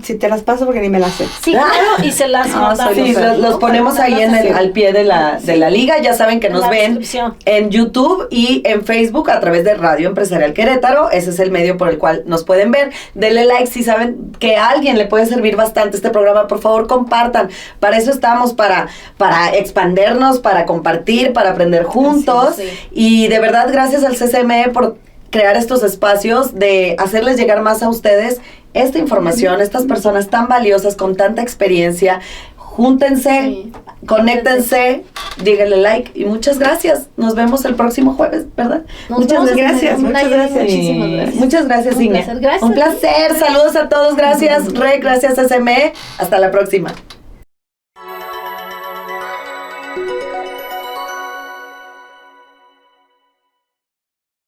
Si te las paso porque ni me las sé. Sí, claro, y se las mandamos. Sí, los ponemos ahí al pie de la liga. Ya saben que En nos la ven descripción. en YouTube y en Facebook a través de Radio Empresarial Querétaro. Ese es el medio por el cual nos pueden ver. Denle like si saben que a alguien le puede servir bastante este programa. Por favor, compartan. Para eso estamos, para expandernos, para compartir, para aprender juntos. Sí. Y de verdad, gracias al CCME por crear estos espacios, de hacerles llegar más a ustedes esta información, estas personas tan valiosas con tanta experiencia. Júntense, Sí. conéctense, díganle like y muchas gracias. Nos vemos el próximo jueves, ¿verdad? Nos Muchas vemos, gracias, muchas Nayeli, gracias. Muchísimas gracias. Muchas gracias, Un Igne. placer, gracias. Un placer. Saludos a todos. Gracias, Rey. Gracias, SME. Hasta la próxima.